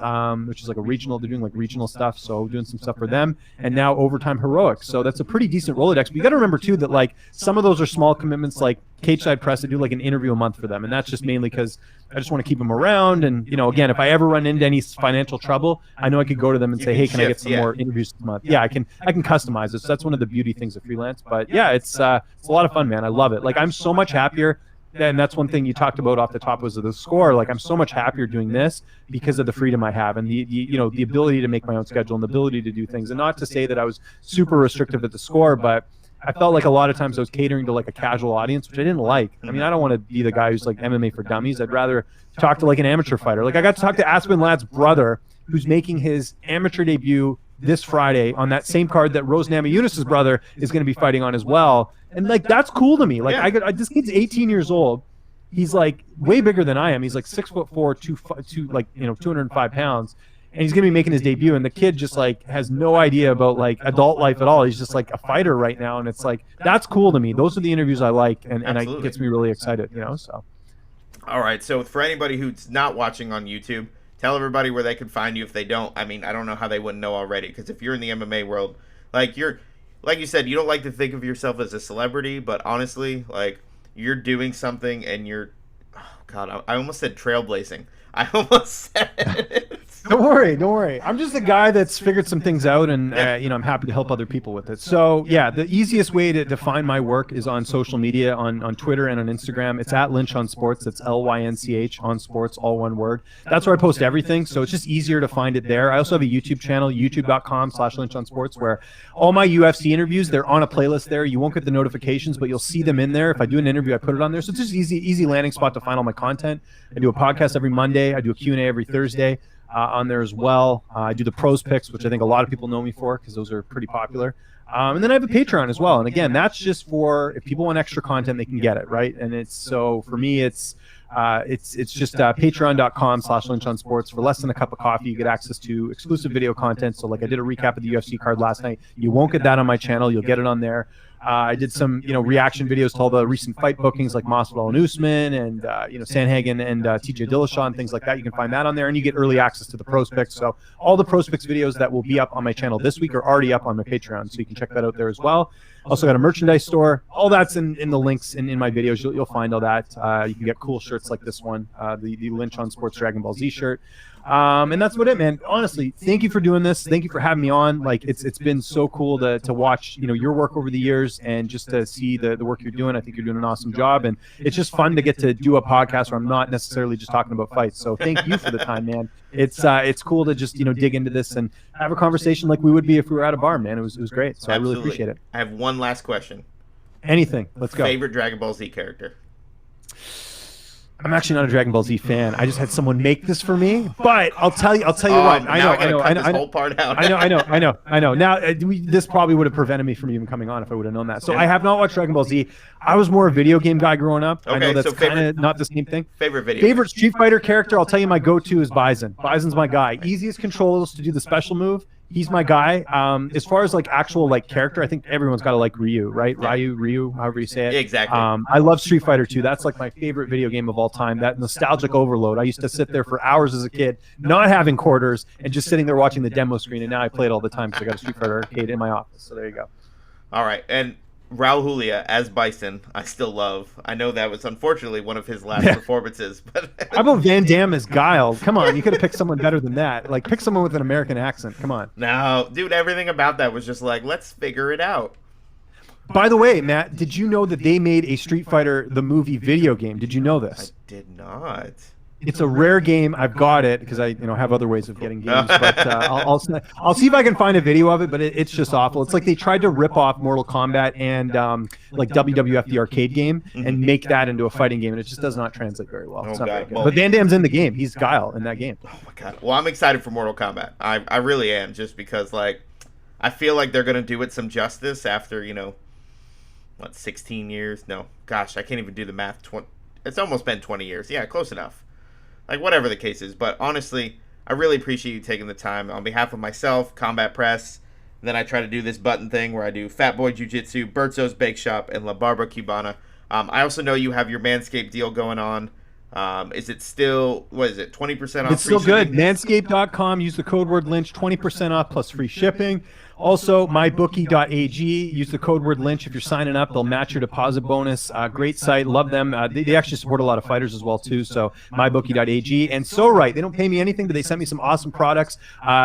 which is like a regional. They're doing like regional stuff, so doing some stuff for them. And now Overtime Heroics. So that's a pretty decent Rolodex. But you got to remember too that like some of those are small commitments. Like Cage Side Press, I do like an interview a month for them, and that's just mainly because I just want to keep them around. And again, if I ever run into any financial trouble, I know I could go to them and say, hey, can I get some more interviews this month? Yeah, I can customize it. So that's one of the beauty things of freelance. But yeah, it's a lot of fun, man. I love it. Like I'm so much happier. And that's one thing you talked about off the top was the score. Like I'm so much happier doing this because of the freedom I have and the ability to make my own schedule and the ability to do things. And not to say that I was super restrictive at the score, but I felt like a lot of times I was catering to like a casual audience, which I didn't like. I mean, I don't want to be the guy who's like MMA for dummies. I'd rather talk to like an amateur fighter. Like I got to talk to Aspen Ladd's brother, who's making his amateur debut this Friday on that same card that Rose Namajunas' brother is going to be fighting on as well. And like that's cool to me. Like this kid's 18 years old. He's like way bigger than I am. He's like 6'4", like 205 pounds, and he's gonna be making his debut. And the kid just like has no idea about like adult life at all. He's just like a fighter right now, and it's like that's cool to me. Those are the interviews I like, and it gets me really excited. So. All right. So for anybody who's not watching on YouTube, tell everybody where they can find you if they don't. I mean, I don't know how they wouldn't know already, because if you're in the MMA world, like you said, you don't like to think of yourself as a celebrity, but honestly, like you're doing something and you're, oh God, I almost said trailblazing. I almost said it. Don't worry. I'm just a guy that's figured some things out, and I'm happy to help other people with it. So yeah, the easiest way to find my work is on social media, on Twitter and on Instagram. It's at Lynch on Sports. That's LYNCH on Sports, all one word. That's where I post everything. So it's just easier to find it there. I also have a YouTube channel, youtube.com/Lynch on Sports, where all my UFC interviews, they're on a playlist there. You won't get the notifications, but you'll see them in there. If I do an interview, I put it on there. So it's just easy landing spot to find all my content. I do a podcast every Monday. I do a Q&A every Thursday. On there as well. I do the pros picks, which I think a lot of people know me for because those are pretty popular. And then I have a Patreon as well. And again, that's just for if people want extra content, they can get it, right? And it's so for me, it's just patreon.com/Lynch on Sports. For less than a cup of coffee, you get access to exclusive video content. So like I did a recap of the UFC card last night. You won't get that on my channel. You'll get it on there. I did some, reaction videos to all the recent fight bookings like Masvidal and Usman and, Sandhagen and TJ Dillashaw and things like that. You can find that on there, and you get early access to the Pros Picks. So all the Pros Picks videos that will be up on my channel this week are already up on my Patreon, so you can check that out there as well. Also got a merchandise store. All that's in the links in my videos. You'll find all that. You can get cool shirts like this one, the Lynch on Sports Dragon Ball Z shirt. And that's what it, man. Honestly, thank you for doing this. Thank you for having me on. Like it's been so cool to watch, your work over the years and just to see the work you're doing. I think you're doing an awesome job, and it's just fun to get to do a podcast where I'm not necessarily just talking about fights. So thank you for the time, man. It's cool to just, dig into this and have a conversation like we would be if we were at a bar, man. It was great. So Absolutely. I really appreciate it. I have one last question. Anything. Let's go. Favorite Dragon Ball Z character? I'm actually not a Dragon Ball Z fan. I just had someone make this for me, but I'll tell you what. I know. Whole part out. I know. Now, this probably would have prevented me from even coming on if I would have known that. So I have not watched Dragon Ball Z. I was more a video game guy growing up. Okay, I know that's kind of not the same thing. Favorite Street Fighter character? I'll tell you my go-to is Bison. Bison's my guy. Easiest controls to do the special move. He's my guy. As far as like actual like character, I think everyone's got to like Ryu, right? Ryu, however you say it. Exactly. I love Street Fighter 2. That's like my favorite video game of all time. That nostalgic overload. I used to sit there for hours as a kid, not having quarters, and just sitting there watching the demo screen. And now I play it all the time because I got a Street Fighter arcade in my office. So there you go. All right, and Raul Julia as Bison, I still love. I know that was unfortunately one of his last performances, but how about Van Damme as Guile? Come on, you could have picked someone better than that. Like pick someone with an American accent. Come on. No, dude, everything about that was just like, let's figure it out. By the way, Matt, did you know that they made a Street Fighter the movie video game? Did you know this? I did not. It's a rare game. I've got it because I have other ways of getting games, but I'll see if I can find a video of it. But it's just awful. It's like they tried to rip off Mortal Kombat and like WWF the arcade game and make that into a fighting game, and it just does not translate very well. It's not very good. But Van Damme's in the game. He's Guile in that game. Oh my god! Well, I'm excited for Mortal Kombat. I really am, just because like I feel like they're gonna do it some justice after 16 years? No, gosh, I can't even do the math. It's almost been 20 years. Yeah, close enough. Like, whatever the case is. But honestly, I really appreciate you taking the time on behalf of myself, Combat Press. Then I try to do this button thing where I do Fat Boy Jiu-Jitsu, Bertzo's Bake Shop, and La Barba Cubana. I also know you have your Manscaped deal going on. Is it still, what is it, 20% off? It's still good. Manscaped.com. Use the code word Lynch, 20% off plus free shipping. Also, mybookie.ag. Use the code word Lynch if you're signing up. They'll match your deposit bonus. Great site. Love them. They actually support a lot of fighters as well, too. So, mybookie.ag. And So Right. They don't pay me anything, but they sent me some awesome products.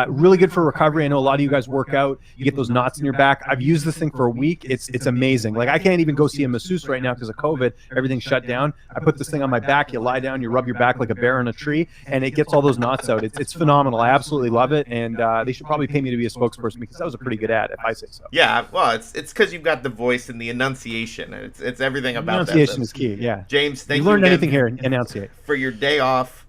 Really good for recovery. I know a lot of you guys work out. You get those knots in your back. I've used this thing for a week. It's amazing. Like, I can't even go see a masseuse right now because of COVID. Everything's shut down. I put this thing on my back. You lie down, you rub your back like a bear on a tree, and it gets all those knots out. It's phenomenal. I absolutely love it. And they should probably pay me to be a spokesperson because that was a pretty good ad, if I say so. Yeah, well, it's because you've got the voice and the enunciation. It's everything about that. Enunciation is key, yeah. James, thank you. You learned anything here, enunciate. For your day off.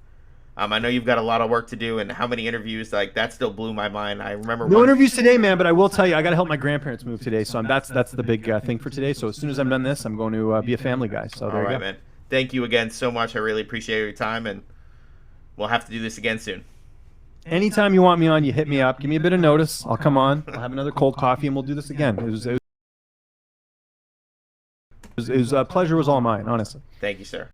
I know you've got a lot of work to do, and how many interviews, like, that still blew my mind. I remember no interviews today, man, but I will tell you, I got to help my grandparents move today, so that's the big thing for today. So as soon as I'm done this, I'm going to be a family guy. So there you go. Man. Thank you again so much. I really appreciate your time, and we'll have to do this again soon. Anytime you want me on, you hit me up. Give me a bit of notice. I'll come on. I'll have another cold coffee, and we'll do this again. It was a pleasure was all mine, honestly. Thank you, sir.